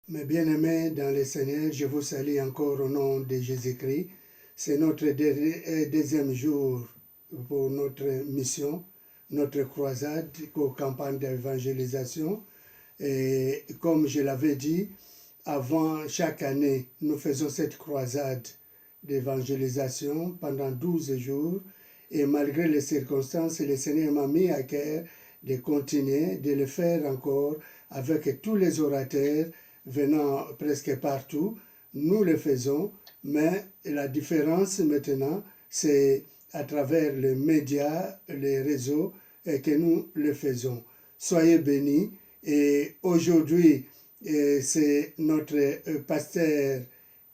Mes bien-aimés dans le Seigneur, je vous salue encore au nom de Jésus-Christ. C'est notre deuxième jour pour notre mission, notre croisade aux campagnes d'évangélisation. Et comme je l'avais dit, avant chaque année, nous faisons cette croisade d'évangélisation pendant 12 jours. Et malgré les circonstances, le Seigneur m'a mis à cœur de continuer, de le faire encore avec tous les orateurs venant presque partout. Nous le faisons, mais la différence maintenant, c'est à travers les médias, les réseaux, que nous le faisons. Soyez bénis. Et aujourd'hui, c'est notre pasteur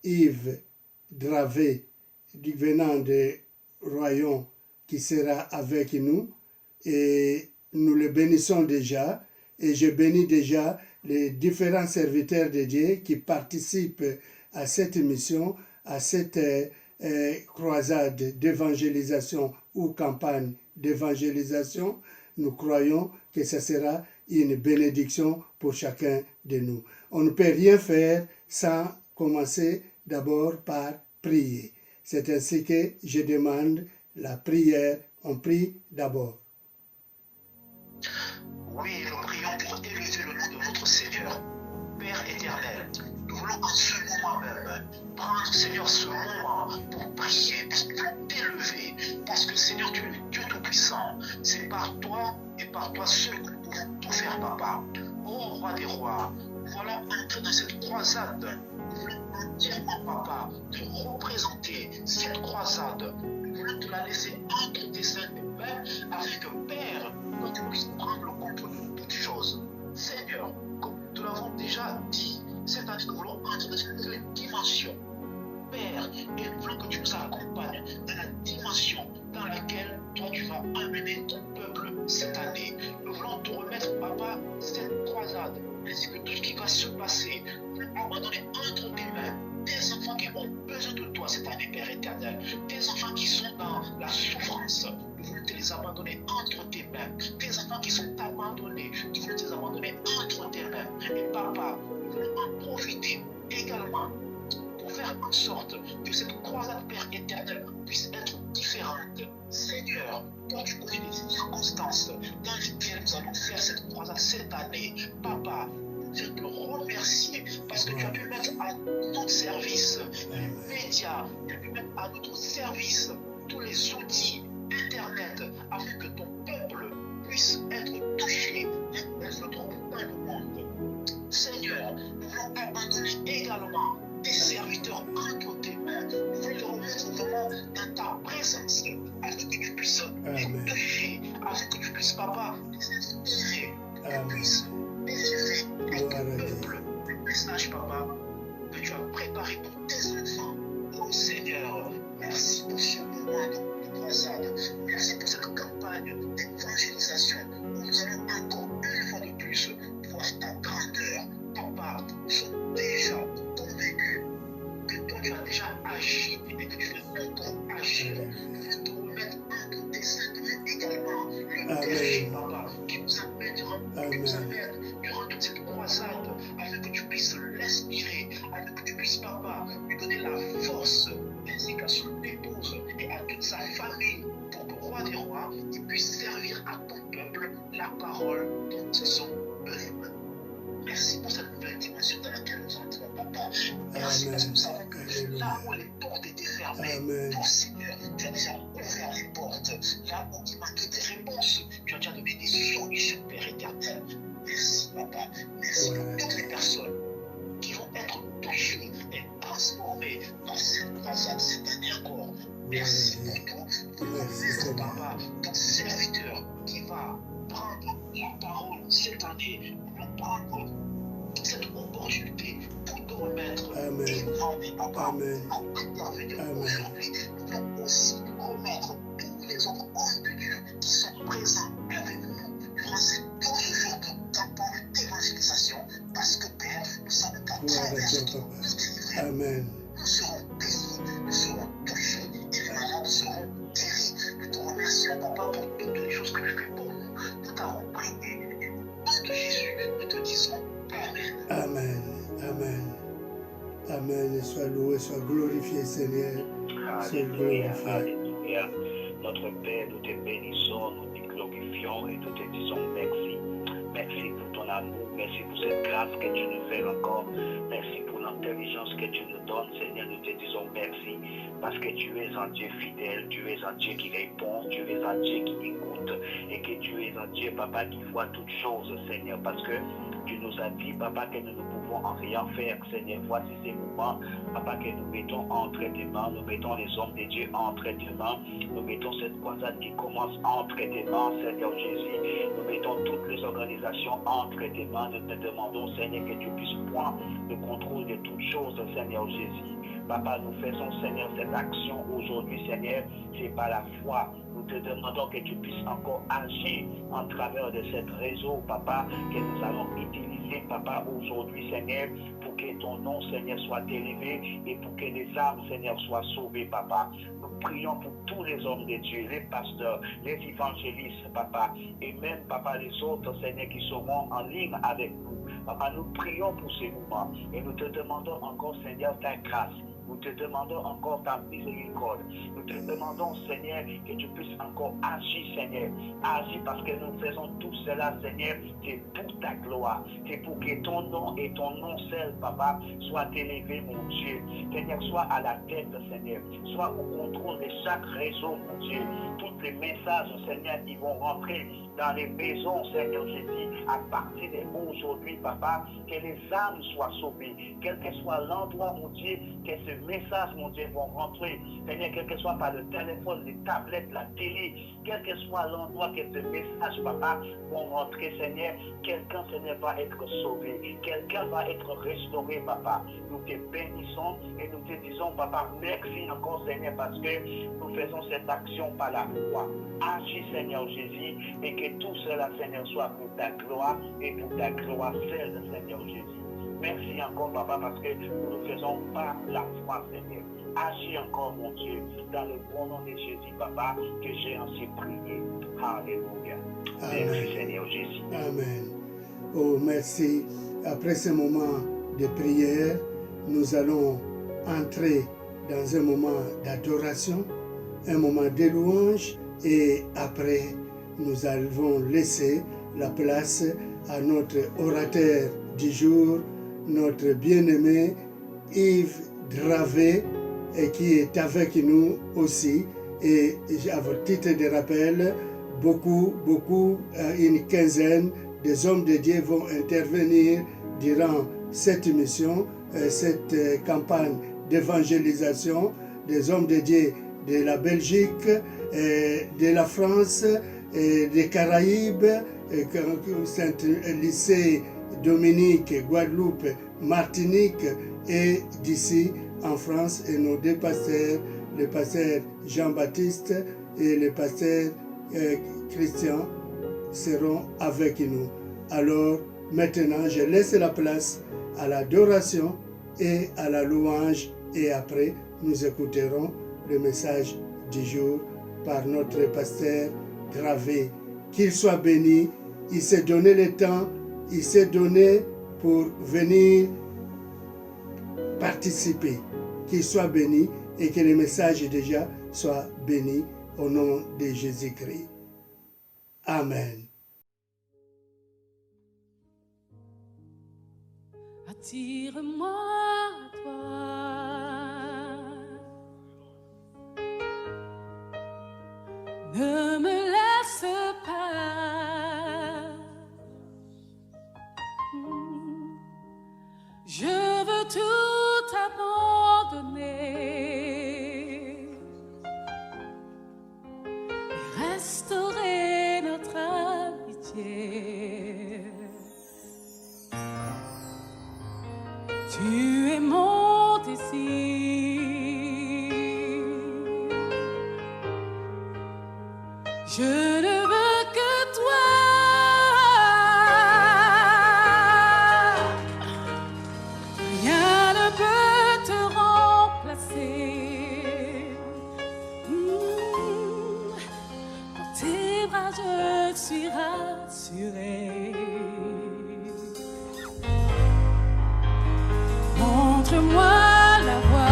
Yves Dravé, venant de Royan, qui sera avec nous. Et nous le bénissons déjà. Et je bénis déjà les différents serviteurs de Dieu qui participent à cette mission, à cette croisade d'évangélisation ou campagne d'évangélisation. Nous croyons que ce sera une bénédiction pour chacun de nous. On ne peut rien faire sans commencer d'abord par prier. C'est ainsi que je demande la prière. On prie d'abord. Oui, nous prions pour élever le nom de notre Seigneur, Père éternel. Nous voulons en ce moment même prendre, Seigneur, ce moment pour prier, pour t'élever, parce que, Seigneur, tu es le Dieu Tout-Puissant. C'est par toi et par toi seul que nous pouvons tout faire, Papa. Ô Roi des Rois, nous voilà entrés dans cette croisade. Nous voulons entièrement, Papa, te représenter cette croisade. Nous voulons te la laisser entre tes saintes mains, avec Père, que tu puisses prendre le contrôle de toutes choses. Seigneur, comme nous te l'avons déjà dit, cette année nous voulons entrer dans une nouvelle dimension. Père, et nous voulons que tu nous accompagnes dans la dimension dans laquelle toi tu vas amener ton peuple cette année. Nous voulons te remettre, Papa, cette croisade, ainsi que tout ce qui va se passer. Nous voulons abandonner entre tes mains tes enfants qui ont besoin de toi cette année, Père éternel. Tes enfants qui sont dans la souffrance, nous voulons te les abandonner entre tes mains. Tes enfants qui sont abandonnés, nous voulons te les abandonner entre tes mains. Et Papa, nous voulons en profiter également pour faire en sorte que cette croisade, Père éternel, puisse être différente. Seigneur, toi tu connais les circonstances dans lesquelles nous allons faire cette croisade cette année. Papa, je te remercie parce que tu as pu mettre à notre service les médias, tu as pu mettre à notre service tous les outils Internet afin que ton peuple puisse être touché et ne se trouve pas le monde. Seigneur, nous voulons abandonner également tes serviteurs entre tes mains. Nous voulons les remettre vraiment dans ta présence afin que tu puisses les toucher, afin que tu puisses, Papa, les inspirer, que tu puisses délivrer à ton peuple le message, Papa, que tu as préparé pour tes enfants. Oh Seigneur, merci pour ce moment de croisade. Merci pour cette campagne d'évangélisation où nous allons encore une fois de plus voir ta grandeur. Papa, nous sommes déjà convaincus que toi tu as déjà agi et que tu veux encore agir. Nous voulons te remettre entre tes saintes mains également le péché, Papa, qui nous amène durant toute cette croisade, afin que tu puisses l'inspirer, afin que tu puisses, Papa, lui donner la force, ainsi qu'à son épouse et à toute sa famille, pour que Roi des Rois, il puisse servir à ton peuple la parole dont ils ont besoin. Merci pour cette nouvelle dimension dans laquelle nous entrons, Papa. Merci parce que nous savons que là où les portes étaient fermées, ton Seigneur, tu as déjà ouvert les portes. Là où il manquait des réponses, tu as déjà donné des solutions, Père éternel. Merci, Papa. Merci pour toutes les personnes qui vont être touchées et transformées dans cette croisade cette année encore. Merci pour tout. Merci, Papa, ton serviteur qui va prendre la parole cette année, nous allons prendre cette opportunité pour te remettre et demander, Papa, à intervenir aujourd'hui. Nous voulons aussi remettre tous les autres hommes de Dieu qui sont présents avec nous durant ces 12 jours de campagne d'évangélisation, parce que Père, nous savons qu'à travers ce que nous délivrer, nous serons bénis, loué, sois glorifié, Seigneur. Sois Alléluia, glorifié. alléluia. Notre Père, nous te bénissons, nous te glorifions et nous te disons merci. Merci pour ton amour, merci pour cette grâce que tu nous fais encore. Merci pour l'intelligence que tu nous donnes, Seigneur. Nous te disons merci parce que tu es un Dieu fidèle, tu es un Dieu qui répond, tu es un Dieu qui écoute et que tu es un Dieu, Papa, qui voit toutes choses, Seigneur, parce que tu nous as dit, Papa, que nous ne pouvons en rien faire, Seigneur. Voici ces moments, Papa, que nous mettons entre tes mains, nous mettons les hommes de Dieu entre tes mains, nous mettons cette croisade qui commence entre tes mains, Seigneur Jésus, nous mettons toutes les organisations entre tes mains, nous te demandons, Seigneur, que tu puisses prendre le contrôle de toutes choses, Seigneur Jésus. Papa, nous faisons, Seigneur, cette action aujourd'hui, Seigneur, c'est par la foi. Nous te demandons que tu puisses encore agir en travers de ce réseau, Papa, que nous allons utiliser, Papa, aujourd'hui, Seigneur, pour que ton nom, Seigneur, soit élevé et pour que les âmes, Seigneur, soient sauvées, Papa. Nous prions pour tous les hommes de Dieu, les pasteurs, les évangélistes, Papa, et même, Papa, les autres, Seigneur, qui seront en ligne avec nous. Papa, nous prions pour ces moments et nous te demandons encore, Seigneur, ta grâce. Nous te demandons encore ta miséricorde. Nous te demandons, Seigneur, que tu puisses encore agir, Seigneur. Agir parce que nous faisons tout cela, Seigneur. C'est pour ta gloire. C'est pour que ton nom et ton nom seul, Papa, soient élevés, mon Dieu. Seigneur, sois à la tête, Seigneur. Sois au contrôle de chaque réseau, mon Dieu. Tous les messages, Seigneur, qui vont rentrer dans les maisons, Seigneur Jésus, à partir d'aujourd'hui, Papa, que les âmes soient sauvées. Quel que soit l'endroit, mon Dieu, que ce message, mon Dieu, vont rentrer. Seigneur, quel que soit par le téléphone, les tablettes, la télé, quel que soit l'endroit que ce message, Papa, vont rentrer, Seigneur, quelqu'un, Seigneur, va être sauvé. Quelqu'un va être restauré, Papa. Nous te bénissons et nous te disons, Papa, merci encore, Seigneur, parce que nous faisons cette action par la foi. Agis, Seigneur Jésus, et que tout cela, Seigneur, soit pour ta gloire et pour ta gloire seule, Seigneur Jésus. Merci encore, Papa, parce que nous ne faisons pas la foi, Seigneur. Agis encore, mon Dieu, dans le bon nom de Jésus, Papa, que j'ai ainsi prié. Alléluia. Merci, Seigneur Jésus. Amen. Oh, merci. Après ce moment de prière, nous allons entrer dans un moment d'adoration, un moment de louange, et après, nous allons laisser la place à notre orateur du jour, notre bien-aimé Yves Dravé, et qui est avec nous aussi. Et à votre titre de rappel, une quinzaine des hommes de Dieu vont intervenir durant cette mission, cette campagne d'évangélisation des hommes de Dieu de la Belgique, de la France, des Caraïbes, Saint-Lycée, Dominique, Guadeloupe, Martinique et d'ici en France, et nos deux pasteurs, le pasteur Jean-Baptiste et le pasteur Christian seront avec nous. Alors maintenant, je laisse la place à l'adoration et à la louange, et après nous écouterons le message du jour par notre pasteur Dravé. Qu'il soit béni, il s'est donné le temps, il s'est donné pour venir participer. Qu'il soit béni et que le message déjà soit béni au nom de Jésus-Christ. Amen. Attire-moi à toi, ne me laisse pas, je veux tout abandonner et restaurer notre amitié. Tu es mon désir, je ne veux que toi. Rien ne peut te remplacer. Dans tes bras je suis rassurée. Montre-moi la voie.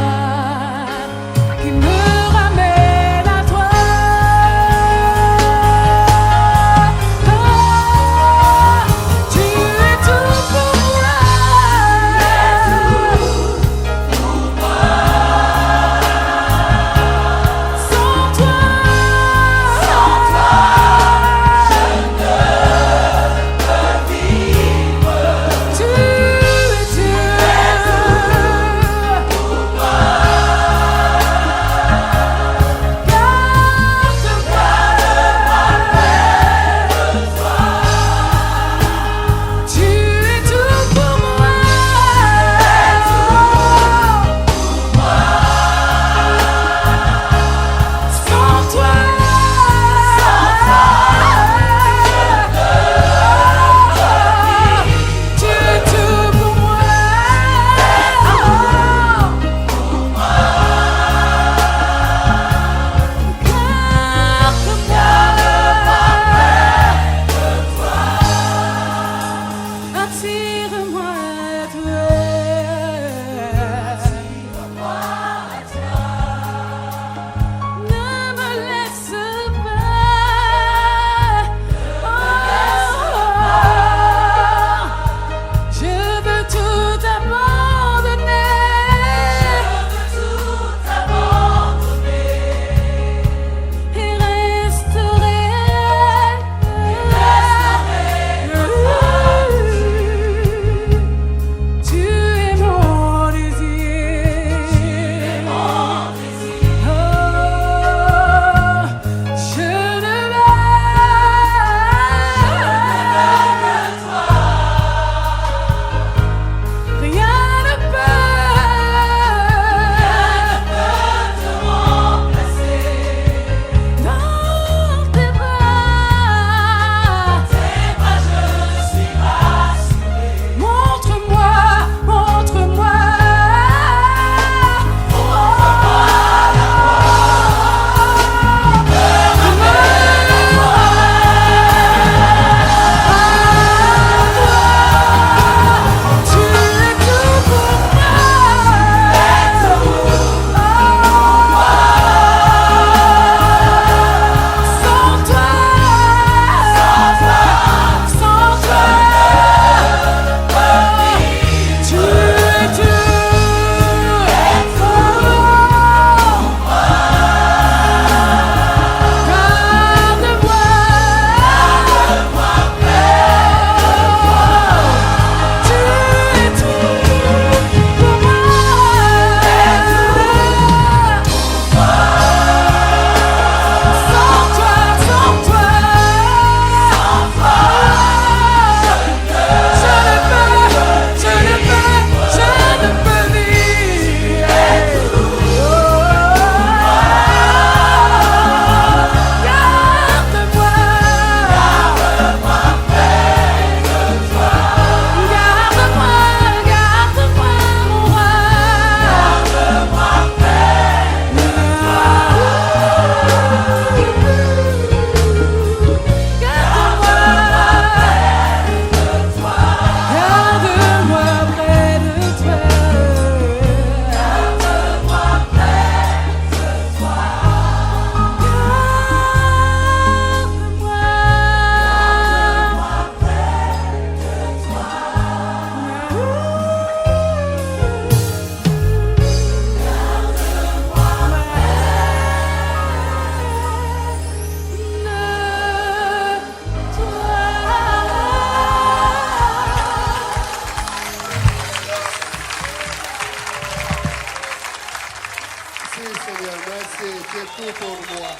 Merci Seigneur, merci. Tu es tout pour moi.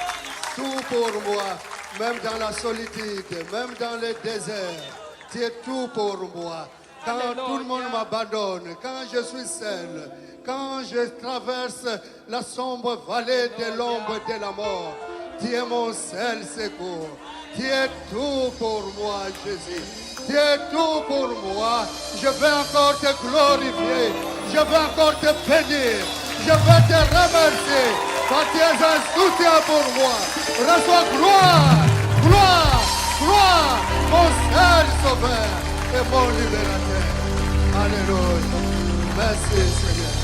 Tout pour moi. Même dans la solitude, même dans le désert. Tu es tout pour moi. Quand tout le monde m'abandonne, quand je suis seul, quand je traverse la sombre vallée de l'ombre de la mort, tu es mon seul secours. Tu es tout pour moi, Jésus. Tu es tout pour moi. Je vais encore te glorifier. Je vais encore te bénir. Je vais te remercier. Quand tu es un soutien pour moi. Reçois gloire, gloire, gloire, mon seul sauveur et mon libérateur. Alléluia. Merci Seigneur.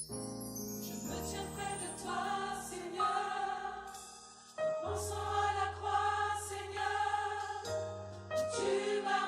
Je me tiens près de toi, Seigneur, en pensant à la croix, Seigneur, où tu m'as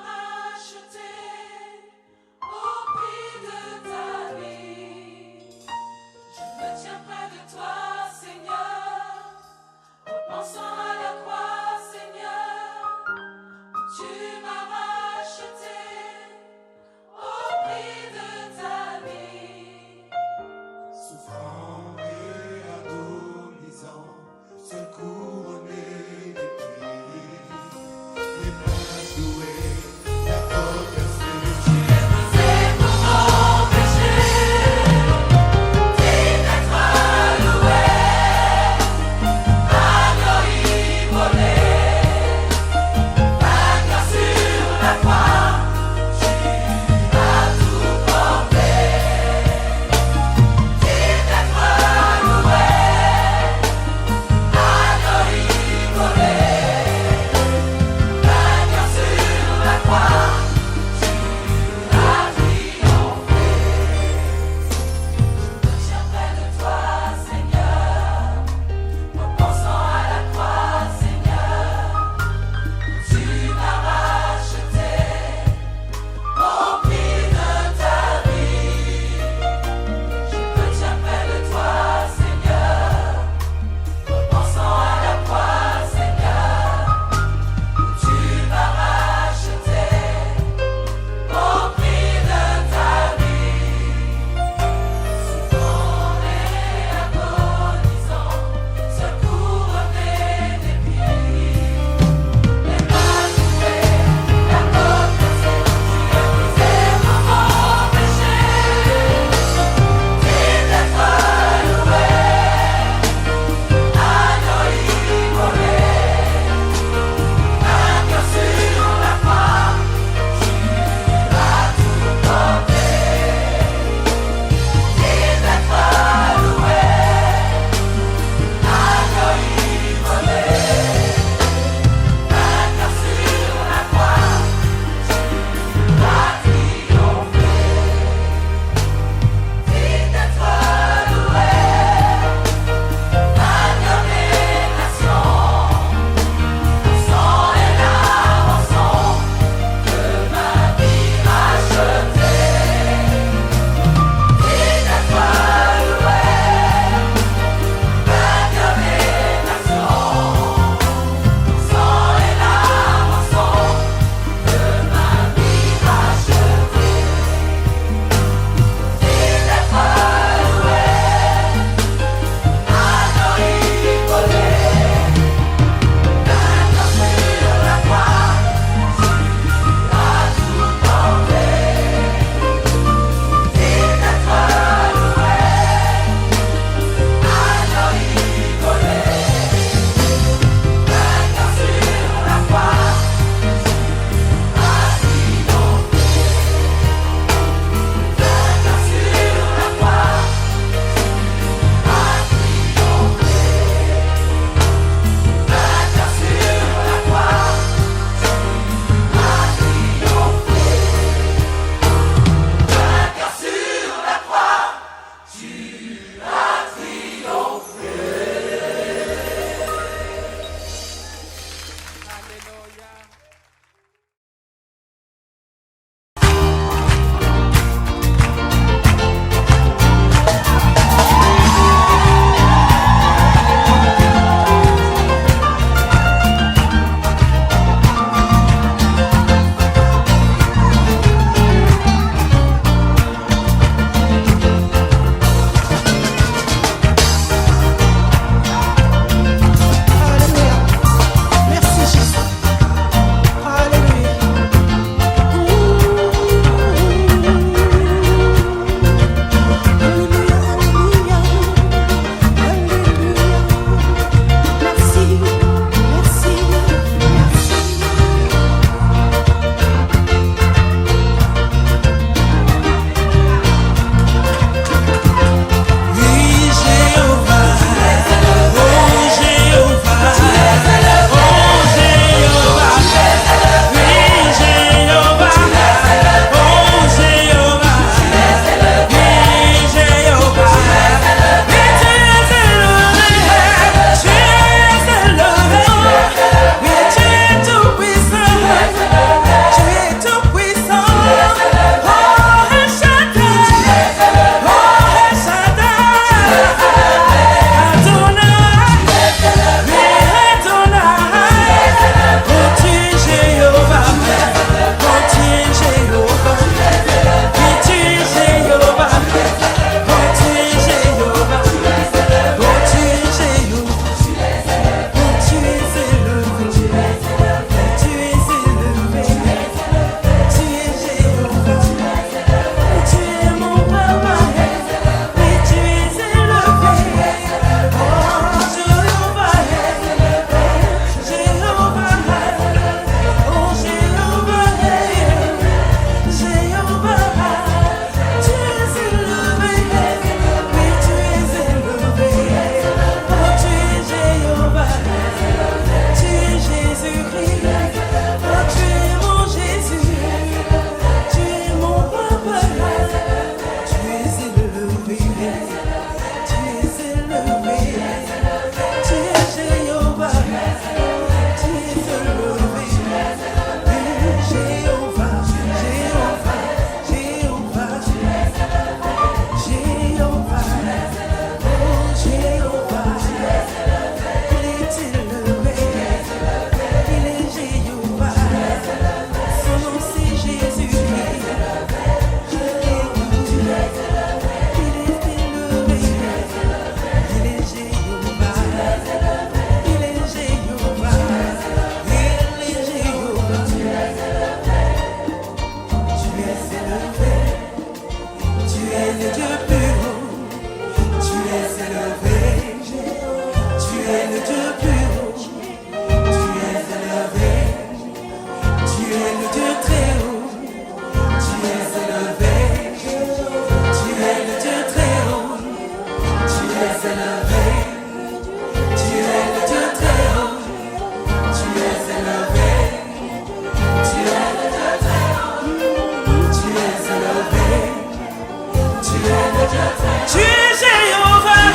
Tu es Jéhovah,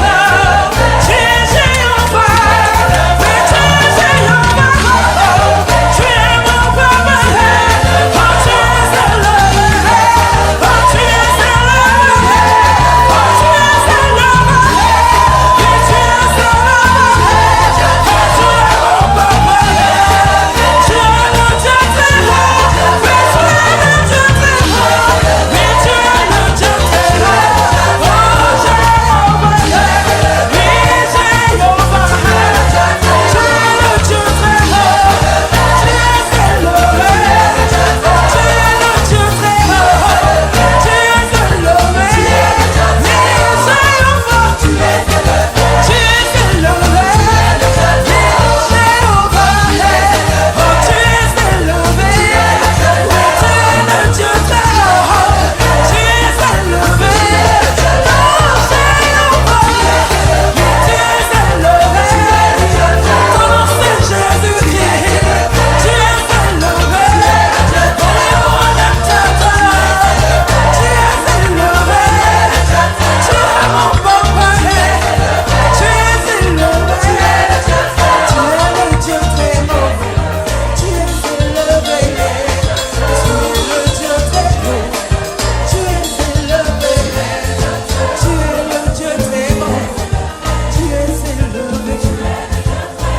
tu es Jéhovah, oui, tu es Jéhovah, tu es mon papa, oh tu es élevé, oh tu es élevé, oh tu es élevé, oui tu es élevé, oh tu es mon papa, tu es le Dieu très haut, oui tu es le Dieu très haut, oui tu es le Dieu très haut, oh Jéhovah, oui Jéhovah, tu es le Dieu très haut, tu es élevé, tu es le Dieu très haut, tu es élevé, oui Jéhovah, tu es élevé, oui Jéhovah, oh tu es élevé, oui tu es le Dieu très haut, tu es élevé, oh Jéhovah, oui tu es élevé, ton nom c'est Jésus-Christ, tu es élevé, dans les voies de ta terre, tu es élevé, tu es mon papa, tu es élevé, tu es le Dieu très haut, tu es élevé, tu es le Dieu très haut, tu es élevé, tu es le Dieu très haut, tu es élevé,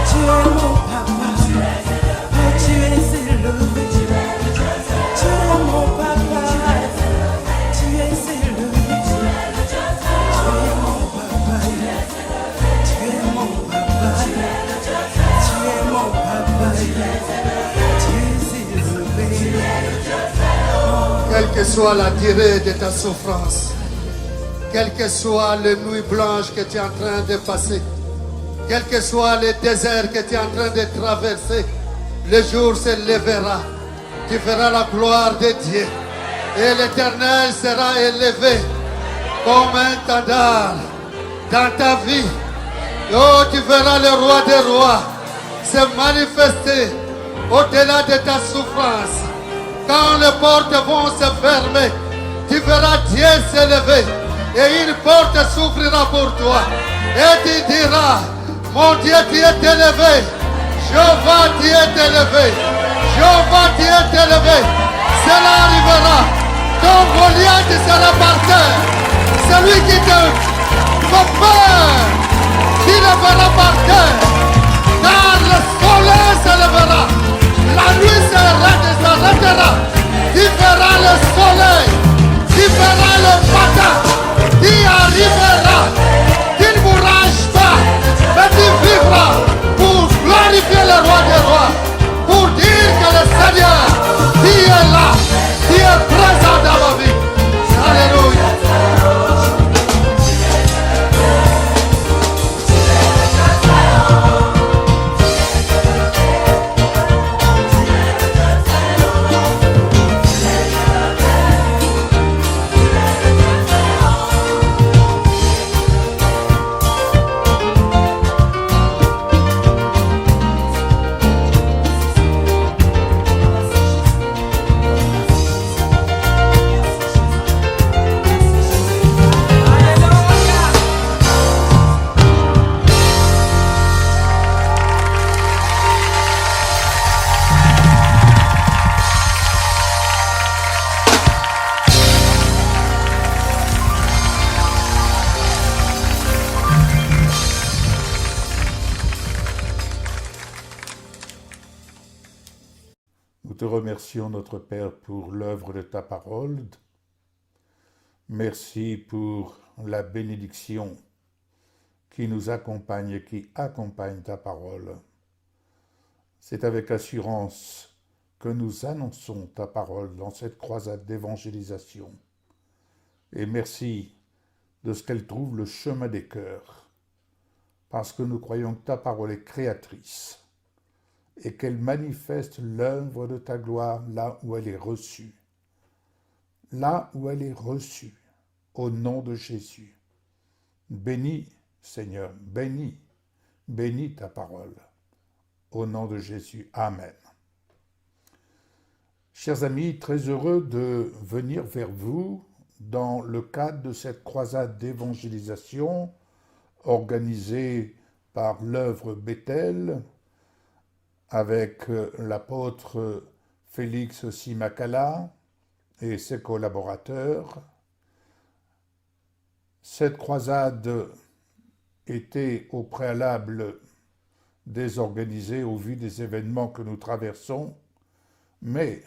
tu es mon papa, oh tu es élevé, tu es mon papa, tu es élevé, tu es mon papa, tu es mon papa, tu es mon papa, tu es élevé. Quelle que soit la durée de ta souffrance, quelle que soit les nuits blanches que tu es en train de passer, quel que soit le désert que tu es en train de traverser, le jour se lèvera. Tu verras la gloire de Dieu et l'Éternel sera élevé comme un standard dans ta vie. Oh, tu verras le roi des rois se manifester au-delà de ta souffrance. Quand les portes vont se fermer, tu verras Dieu s'élever et une porte s'ouvrira pour toi. Et tu diras, mon Dieu, tu es élevé. Jéhovah, tu es élevé. Jéhovah, tu es élevé. Cela arrivera. Ton Goliath sera par terre. Celui qui te fait peur, tu le verras par terre. Car le soleil se lèvera. La nuit s'arrêtera. Tu verras le soleil. Tu verras le matin. Tu arriveras. Tu ne mourras pas. Mais tu vivras pour glorifier le roi des rois. Pour dire que le Seigneur, tu es là. Tu es présent dans ma vie. Alléluia. Nous te remercions, notre Père, pour l'œuvre de ta parole. Merci pour la bénédiction qui nous accompagne et qui accompagne ta parole. C'est avec assurance que nous annonçons ta parole dans cette croisade d'évangélisation. Et merci de ce qu'elle trouve le chemin des cœurs, parce que nous croyons que ta parole est créatrice et qu'elle manifeste l'œuvre de ta gloire là où elle est reçue. Là où elle est reçue, au nom de Jésus. Bénis, Seigneur, bénis, bénis ta parole. Au nom de Jésus. Amen. Chers amis, très heureux de venir vers vous dans le cadre de cette croisade d'évangélisation organisée par l'œuvre Bethel avec l'apôtre Félix Simakala et ses collaborateurs. Cette croisade était au préalable désorganisée au vu des événements que nous traversons, mais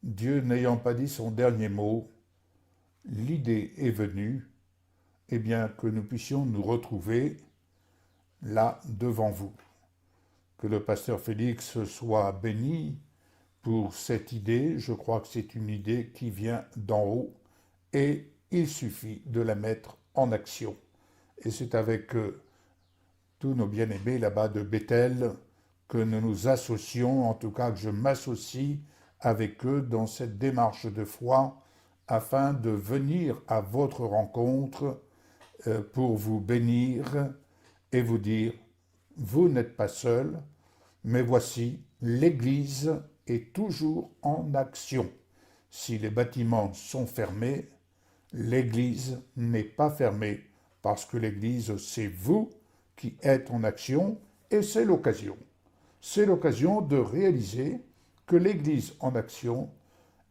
Dieu n'ayant pas dit son dernier mot, l'idée est venue, eh bien, que nous puissions nous retrouver là devant vous. Que le pasteur Félix soit béni pour cette idée. Je crois que c'est une idée qui vient d'en haut et il suffit de la mettre en action. Et c'est avec tous nos bien-aimés là-bas de Bethel que nous nous associons, en tout cas que je m'associe avec eux dans cette démarche de foi afin de venir à votre rencontre pour vous bénir et vous dire, vous n'êtes pas seul, mais voici, l'Église est toujours en action. Si les bâtiments sont fermés, l'Église n'est pas fermée, parce que l'Église, c'est vous qui êtes en action, et c'est l'occasion. C'est l'occasion de réaliser que l'Église en action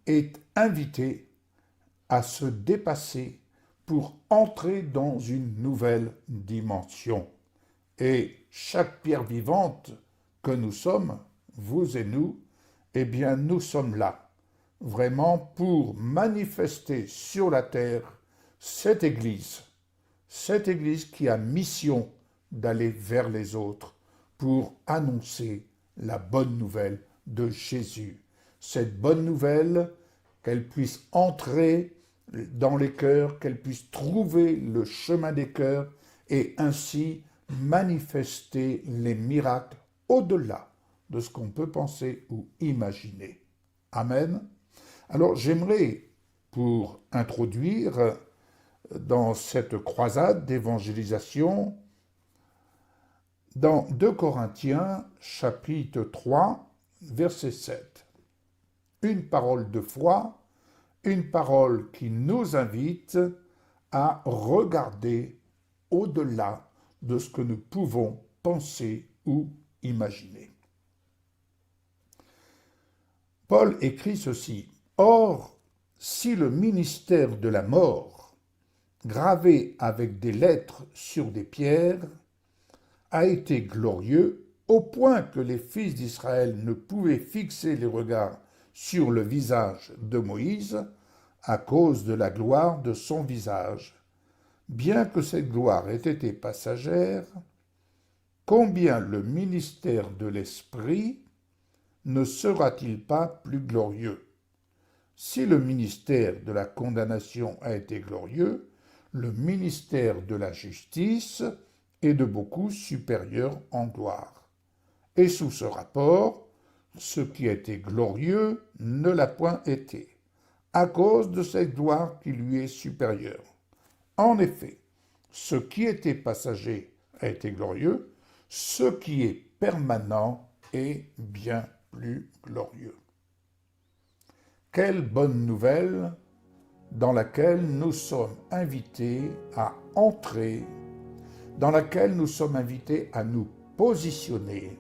est invitée à se dépasser pour entrer dans une nouvelle dimension. Et chaque pierre vivante que nous sommes, vous et nous, eh bien nous sommes là, vraiment pour manifester sur la terre cette Église qui a mission d'aller vers les autres pour annoncer la bonne nouvelle de Jésus. Cette bonne nouvelle, qu'elle puisse entrer dans les cœurs, qu'elle puisse trouver le chemin des cœurs et ainsi manifester les miracles au-delà de ce qu'on peut penser ou imaginer. Amen. Alors j'aimerais, pour introduire dans cette croisade d'évangélisation, dans 2 Corinthiens, chapitre 3, verset 7. Une parole de foi, une parole qui nous invite à regarder au-delà de ce que nous pouvons penser ou imaginer. Paul écrit ceci. Or, si le ministère de la mort, gravé avec des lettres sur des pierres, a été glorieux au point que les fils d'Israël ne pouvaient fixer les regards sur le visage de Moïse à cause de la gloire de son visage, bien que cette gloire ait été passagère, combien le ministère de l'Esprit ne sera-t-il pas plus glorieux? Si le ministère de la condamnation a été glorieux, le ministère de la justice est de beaucoup supérieur en gloire. Et sous ce rapport, ce qui a été glorieux ne l'a point été, à cause de cette gloire qui lui est supérieure. En effet, ce qui était passager a été glorieux, ce qui est permanent est bien plus glorieux. Quelle bonne nouvelle dans laquelle nous sommes invités à entrer, dans laquelle nous sommes invités à nous positionner,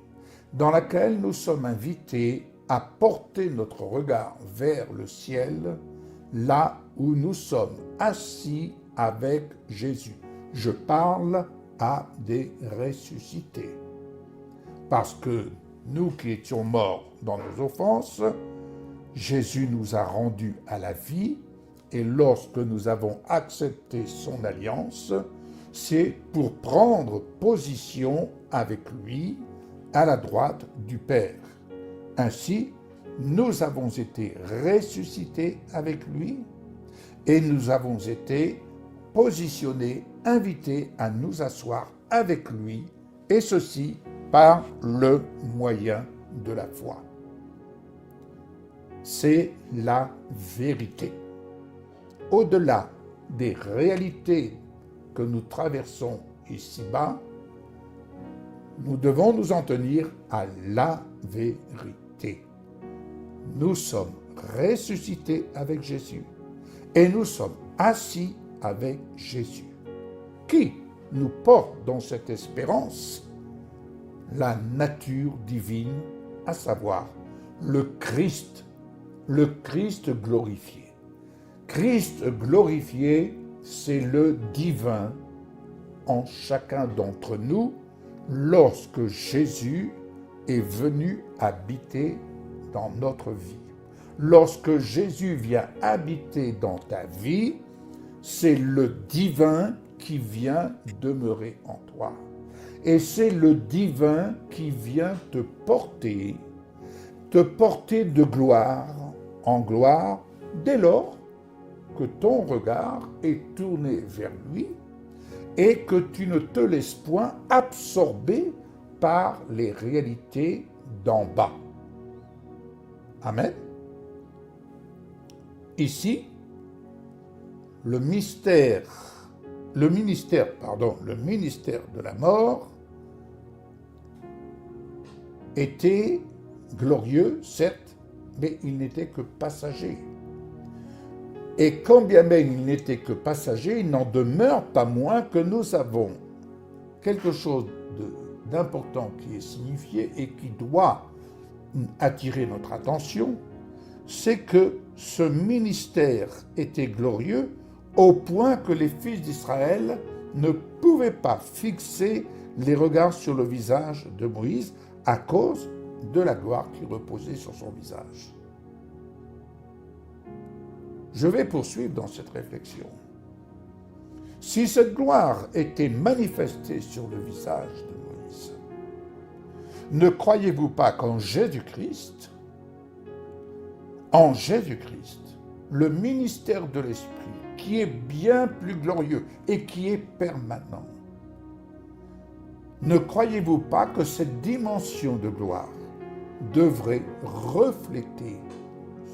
dans laquelle nous sommes invités à porter notre regard vers le ciel, là où nous sommes assis avec Jésus. Je parle à des ressuscités. Parce que nous qui étions morts dans nos offenses, Jésus nous a rendus à la vie, et lorsque nous avons accepté son alliance, c'est pour prendre position avec lui à la droite du Père. Ainsi, nous avons été ressuscités avec lui et nous avons été positionnés, invités à nous asseoir avec lui, et ceci par le moyen de la foi. C'est la vérité. Au-delà des réalités que nous traversons ici-bas, nous devons nous en tenir à la vérité. Nous sommes ressuscités avec Jésus et nous sommes assis avec Jésus, qui nous porte dans cette espérance la nature divine, à savoir le Christ glorifié. Christ glorifié, c'est le divin en chacun d'entre nous lorsque Jésus est venu habiter dans notre vie. Lorsque Jésus vient habiter dans ta vie, c'est le divin qui vient demeurer en toi. Et c'est le divin qui vient te porter de gloire en gloire, dès lors que ton regard est tourné vers lui et que tu ne te laisses point absorber par les réalités d'en bas. Amen. Ici, le ministère de la mort était glorieux, certes, mais il n'était que passager. Et quand bien même il n'était que passager, il n'en demeure pas moins que nous avons quelque chose d'important qui est signifié et qui doit attirer notre attention, c'est que ce ministère était glorieux au point que les fils d'Israël ne pouvaient pas fixer les regards sur le visage de Moïse à cause de la gloire qui reposait sur son visage. Je vais poursuivre dans cette réflexion. Si cette gloire était manifestée sur le visage de Moïse, ne croyez-vous pas qu'en Jésus-Christ, le ministère de l'Esprit, qui est bien plus glorieux et qui est permanent, ne croyez-vous pas que cette dimension de gloire devrait refléter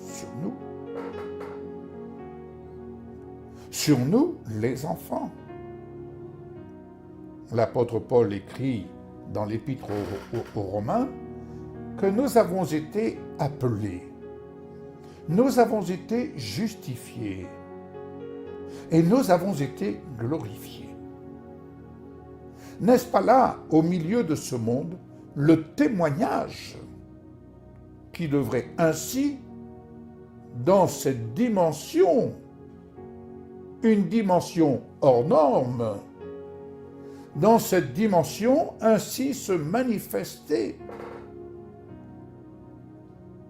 sur nous les enfants? L'apôtre Paul écrit dans l'épître aux Romains que nous avons été appelés, nous avons été justifiés et nous avons été glorifiés. N'est-ce pas là, au milieu de ce monde, le témoignage qui devrait ainsi, dans cette dimension, une dimension hors norme, dans cette dimension ainsi se manifester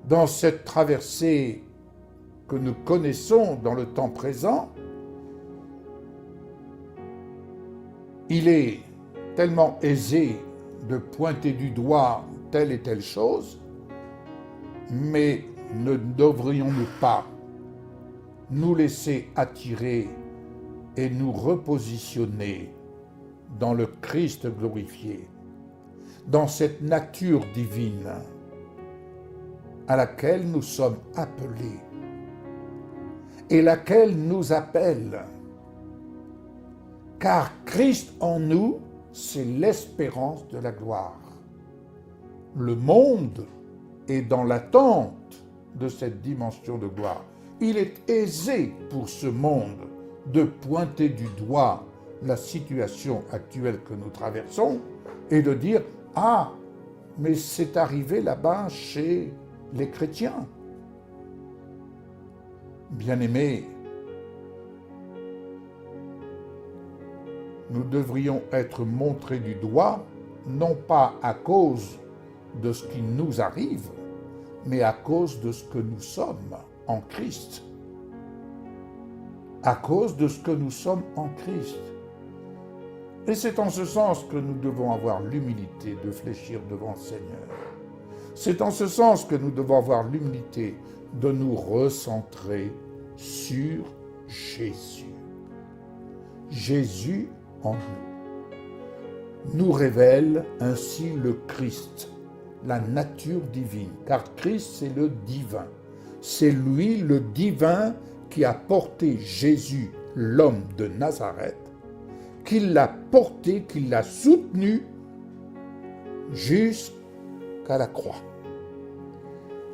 dans cette traversée que nous connaissons dans le temps présent? Il est tellement aisé de pointer du doigt telle et telle chose, mais ne devrions-nous pas nous laisser attirer et nous repositionner dans le Christ glorifié, dans cette nature divine à laquelle nous sommes appelés et laquelle nous appelle? Car Christ en nous, c'est l'espérance de la gloire. Le monde est dans l'attente de cette dimension de gloire. Il est aisé pour ce monde de pointer du doigt la situation actuelle que nous traversons et de dire « Ah, mais c'est arrivé là-bas chez les chrétiens. » Bien-aimés, nous devrions être montrés du doigt, non pas à cause de ce qui nous arrive, mais à cause de ce que nous sommes en Christ. À cause de ce que nous sommes en Christ. Et c'est en ce sens que nous devons avoir l'humilité de fléchir devant le Seigneur. C'est en ce sens que nous devons avoir l'humilité de nous recentrer sur Jésus. Jésus en nous nous révèle ainsi le Christ, la nature divine, car Christ c'est le divin. C'est lui le divin qui a porté Jésus, l'homme de Nazareth, qui l'a porté, qui l'a soutenu jusqu'à la croix.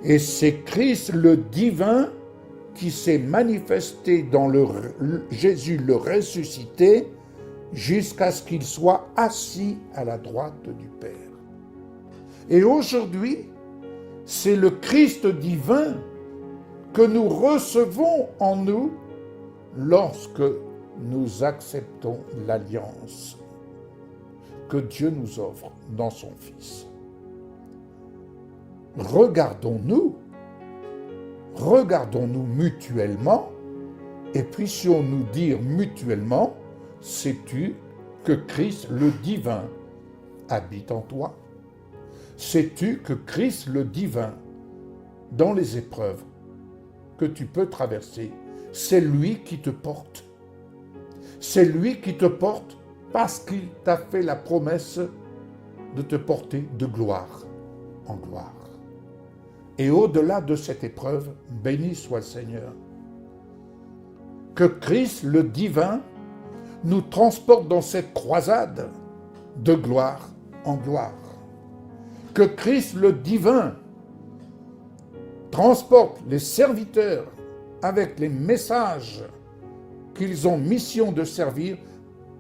Et c'est Christ le divin qui s'est manifesté dans Jésus le ressuscité jusqu'à ce qu'il soit assis à la droite du Père. Et aujourd'hui, c'est le Christ divin que nous recevons en nous lorsque nous acceptons l'alliance que Dieu nous offre dans son Fils. Regardons-nous mutuellement et puissions-nous dire mutuellement, sais-tu que Christ le divin habite en toi? Sais-tu que Christ le divin, dans les épreuves que tu peux traverser, c'est lui qui te porte. C'est lui qui te porte parce qu'il t'a fait la promesse de te porter de gloire en gloire. Et au-delà de cette épreuve, béni soit le Seigneur. Que Christ le divin nous transporte dans cette croisade de gloire en gloire. Que Christ le divin transporte les serviteurs avec les messages qu'ils ont mission de servir,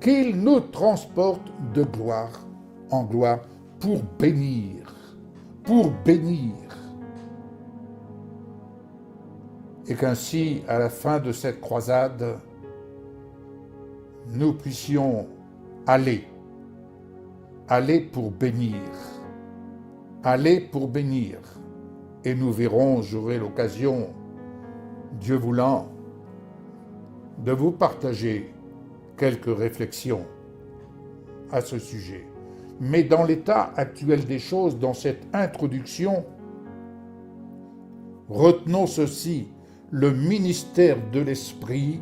qu'il nous transporte de gloire en gloire pour bénir. Et qu'ainsi, à la fin de cette croisade, nous puissions aller pour bénir. Et nous verrons, j'aurai l'occasion, Dieu voulant, de vous partager quelques réflexions à ce sujet. Mais dans l'état actuel des choses, dans cette introduction, retenons ceci, le ministère de l'Esprit,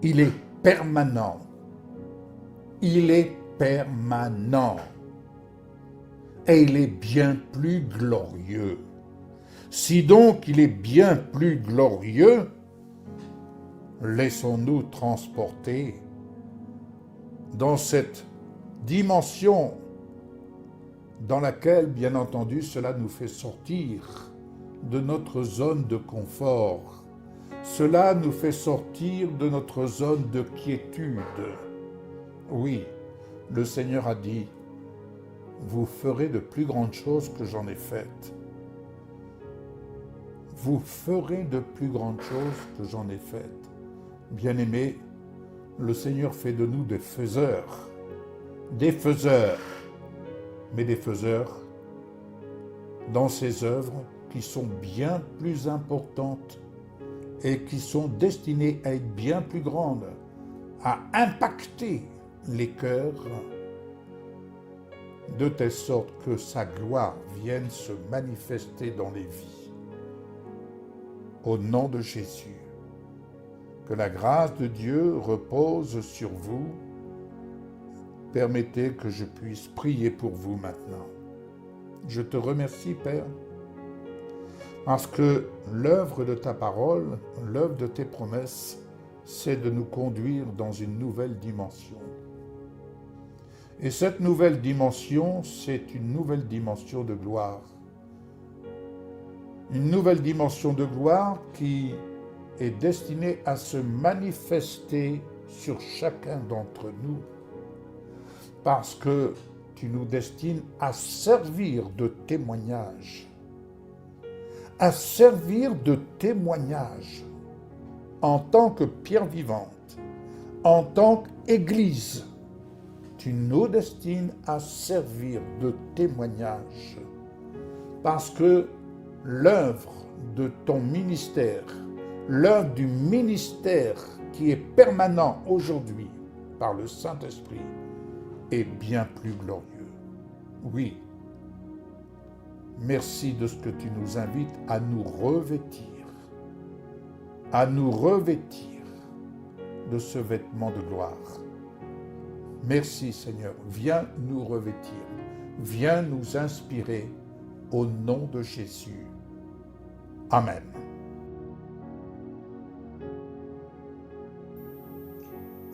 il est permanent. Il est permanent. Et il est bien plus glorieux. Si donc il est bien plus glorieux, laissons-nous transporter dans cette dimension dans laquelle, bien entendu, cela nous fait sortir de notre zone de confort. Cela nous fait sortir de notre zone de quiétude. Oui, le Seigneur a dit, vous ferez de plus grandes choses que j'en ai faites. Vous ferez de plus grandes choses que j'en ai faites. Bien-aimés, le Seigneur fait de nous des faiseurs, mais des faiseurs dans ses œuvres qui sont bien plus importantes et qui sont destinées à être bien plus grandes, à impacter les cœurs, de telle sorte que sa gloire vienne se manifester dans les vies. Au nom de Jésus, que la grâce de Dieu repose sur vous. Permettez que je puisse prier pour vous maintenant. Je te remercie, Père, parce que l'œuvre de ta parole, l'œuvre de tes promesses, c'est de nous conduire dans une nouvelle dimension. Et cette nouvelle dimension, c'est une nouvelle dimension de gloire. Une nouvelle dimension de gloire qui est destinée à se manifester sur chacun d'entre nous. Parce que tu nous destines à servir de témoignage. À servir de témoignage en tant que pierre vivante, en tant qu'Église. Tu nous destines à servir de témoignage parce que l'œuvre de ton ministère, l'œuvre du ministère qui est permanent aujourd'hui par le Saint-Esprit est bien plus glorieux. Oui, merci de ce que tu nous invites à nous revêtir de ce vêtement de gloire. Merci Seigneur, viens nous revêtir, viens nous inspirer au nom de Jésus. Amen.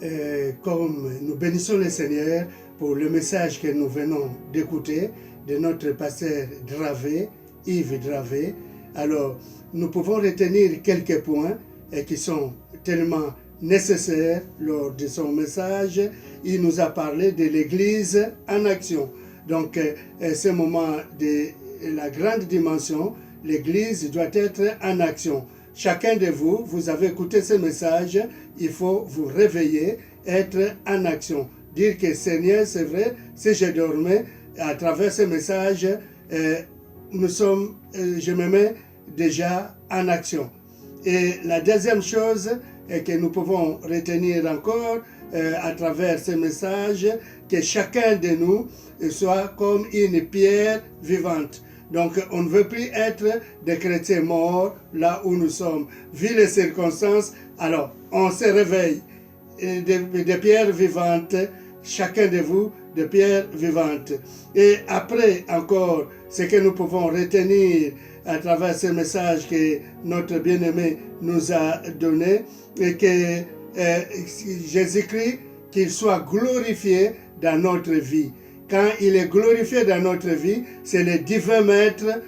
Et comme nous bénissons le Seigneur pour le message que nous venons d'écouter de notre pasteur Dravé, Yves Dravé, Alors, nous pouvons retenir quelques points qui sont tellement nécessaires lors de son message. Il nous a parlé de l'Église en action. Donc, ce moment de la grande dimension, l'Église doit être en action. Chacun de vous, vous avez écouté ce message, il faut vous réveiller, être en action. Dire que Seigneur, c'est vrai, si je dormais, à travers ce message, je me mets déjà en action. Et la deuxième chose que nous pouvons retenir encore à travers ce message, que chacun de nous soit comme une pierre vivante. Donc, on ne veut plus être des chrétiens morts là où nous sommes. Vu les circonstances, alors on se réveille. Des pierres vivantes, chacun de vous, de pierres vivantes. Et après encore, ce que nous pouvons retenir à travers ce message que notre bien-aimé nous a donné, et que Jésus-Christ, qu'il soit glorifié dans notre vie. Quand il est glorifié dans notre vie, c'est le divin maître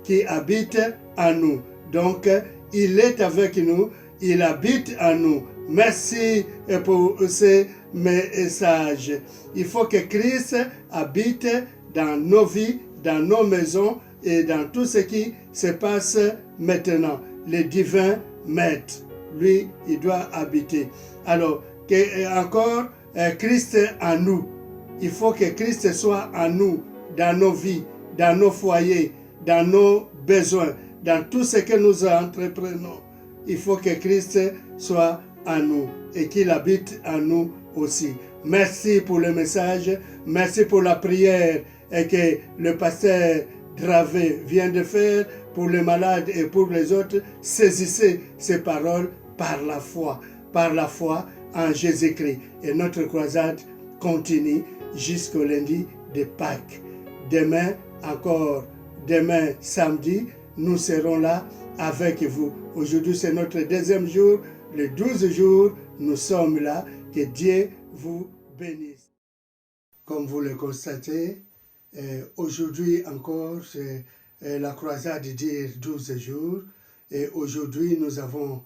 qui habite en nous. Donc, il est avec nous, il habite en nous. Merci pour ce message. Il faut que Christ habite dans nos vies, dans nos maisons et dans tout ce qui se passe maintenant. Le divin maître, lui, il doit habiter. Alors, encore, Christ en nous. Il faut que Christ soit en nous, dans nos vies, dans nos foyers, dans nos besoins, dans tout ce que nous entreprenons. Il faut que Christ soit en nous et qu'il habite en nous aussi. Merci pour le message, merci pour la prière et que le pasteur Dravé vient de faire pour les malades et pour les autres. Saisissez ces paroles par la foi en Jésus-Christ. Et notre croisade continue jusqu'au lundi de Pâques. Demain samedi, nous serons là avec vous. Aujourd'hui, c'est notre deuxième jour, le 12 jours, nous sommes là. Que Dieu vous bénisse. Comme vous le constatez, aujourd'hui encore, c'est la croisade dure 12 jours. Et aujourd'hui, nous avons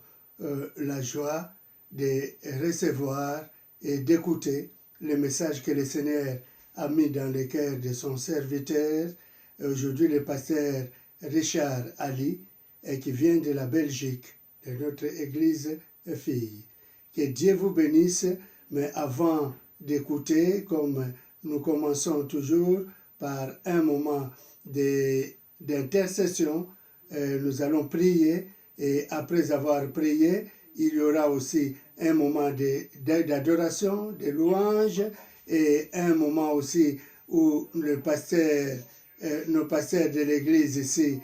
la joie de recevoir et d'écouter le message que le Seigneur a mis dans le cœur de son serviteur. Aujourd'hui, le pasteur Richard Ali, qui vient de la Belgique, de notre église fille. Que Dieu vous bénisse, mais avant d'écouter, comme nous commençons toujours par un moment d'intercession, nous allons prier, et après avoir prié, il y aura aussi un moment d'adoration, de louange, et un moment aussi où nos pasteurs de l'église ici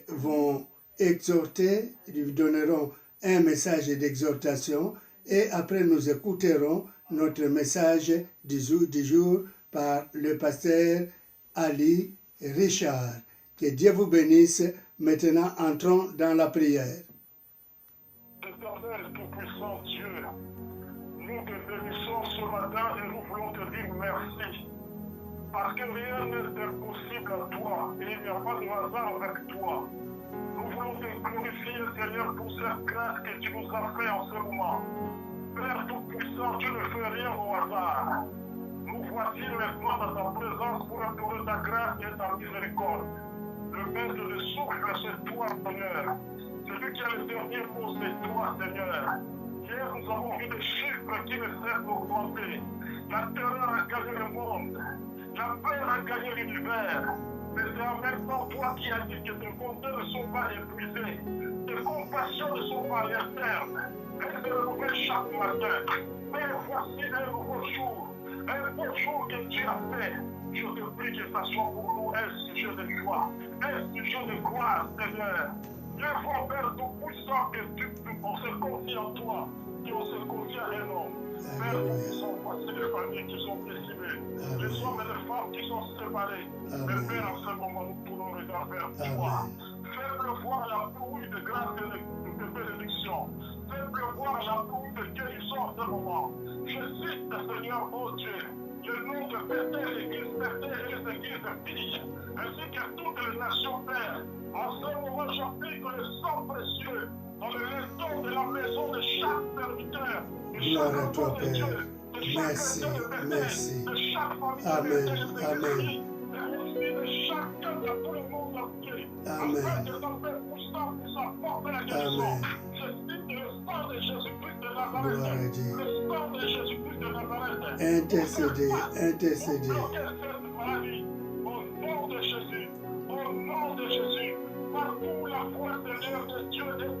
vont exhorter, lui donneront un message d'exhortation, et après nous écouterons notre message du jour par le pasteur Ali Richard. Que Dieu vous bénisse. Maintenant, entrons dans la prière. Éternel tout-puissant Dieu, nous te bénissons ce matin et nous voulons te dire merci. Parce que rien n'est impossible à toi et il n'y a pas de hasard avec toi. Nous voulons te glorifier, Seigneur, pour cette grâce que tu nous as fait en ce moment. Père tout-puissant, tu ne fais rien au hasard. Nous voici maintenant dans ta présence pour adorer ta grâce et ta miséricorde. Le maître de souffle, c'est toi, Seigneur. Celui qui a le dernier mot, c'est toi, Seigneur. Hier, nous avons vu des chiffres qui ne cessent d'augmenter. La terreur a gagné le monde. La peur a gagné l'univers. Mais c'est en même temps toi qui as dit que tes bontés ne sont pas épuisées. Tes compassions ne sont pas éternes. Elles se renouvellent chaque matin. Mais voici un nouveau jour. Un beau jour que tu as fait. Je te prie que ça soit pour nous un sujet de joie, un sujet de gloire, Seigneur. Dieu, Père tout-puissant, qu'on se confie en toi, qu'on se confie à un homme. Père tout-puissant, voici les familles qui sont décimées, les hommes et les femmes qui sont séparés. Mais Père, en ce moment, nous tournons le regard vers toi. Fais-le voir la pluie de grâce et de bénédiction. Fais-le voir la pluie de guérison en ce moment. Je cite, Seigneur, oh Dieu, Je loue de Bethel, l'église Bethel et les églises filles, ainsi que toutes les nations Père. En ce moment, j'applique le sang précieux dans le linteau de la maison de chaque serviteur, de Gloire à chaque toi, enfant de Dieu, Père. de chaque Merci, chrétien de Bethel, merci. de chaque famille Amen, de Bethel, amen. mais aussi de chacun de tout le monde entier. Amen. Afin que ton Père puissant puisse apporter la guérison. Amen. Je cite le sang de Jésus-Christ de Gloire à Nazareth. Dieu. Le sang de Jésus-Christ de Nazareth. Intercédez, intercédez. Au nom de Jésus, au nom de Jésus, partout la foi, Seigneur, de Dieu est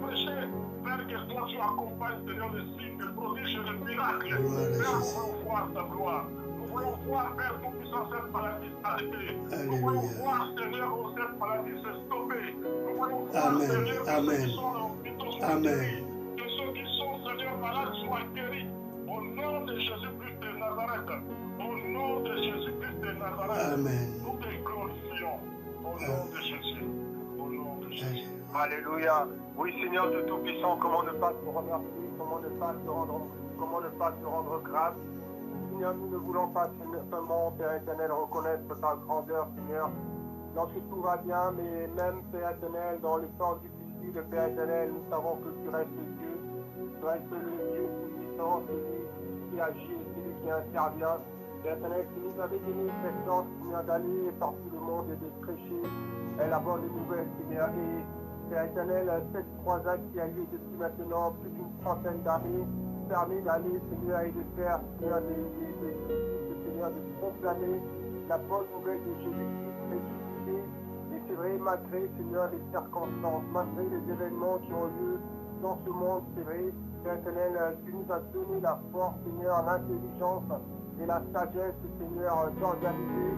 prêché, Père, que toi tu accompagnes, Seigneur, le signe, le prodige et le miracle. Gloire à Père, nous Jésus. voulons voir ta gloire. Nous voulons voir, Père, ton puissance cette maladie s'arrêter. Nous Alléluia. voulons voir, Seigneur, cette maladie se stopper. Nous voulons voir, Amen, Seigneur, que amen. ceux qui sont dans l'hôpital soient Amen. guéris. Que ceux qui sont, Seigneur, malades soient guéris. Au nom de Jésus-Christ de Nazareth. Au nom de Jésus-Christ de Nazareth. Amen. Nous te glorifions. Au nom de Jésus. Au nom de Jésus. Alléluia. Oui, Seigneur de Tout-Puissant, comment ne pas te remercier, comment ne pas te rendre grâce. Seigneur, nous ne voulons pas seulement, Père éternel, reconnaître ta grandeur, Seigneur, lorsque tout va bien, mais même, Père éternel, dans les temps difficiles, Père éternel, nous savons que tu restes Dieu. Tu restes le Dieu Tout-Puissant, celui qui agit et celui qui intervient. Père éternel, tu nous avais donné cette chance, Seigneur, d'aller par tout le monde et de prêcher la bonne nouvelle, Seigneur. Et Père éternel, cette croisade qui a lieu depuis maintenant plus d'une trentaine d'années, permet d'aller, Seigneur, et de faire, Seigneur, Seigneur, de proclamer la bonne nouvelle de Jésus-Christ ressuscité. Et c'est vrai, malgré, Seigneur, les circonstances, malgré les événements qui ont lieu dans ce monde, c'est vrai, Père éternel, tu nous as donné la force, Seigneur, l'intelligence et la sagesse, Seigneur, d'organiser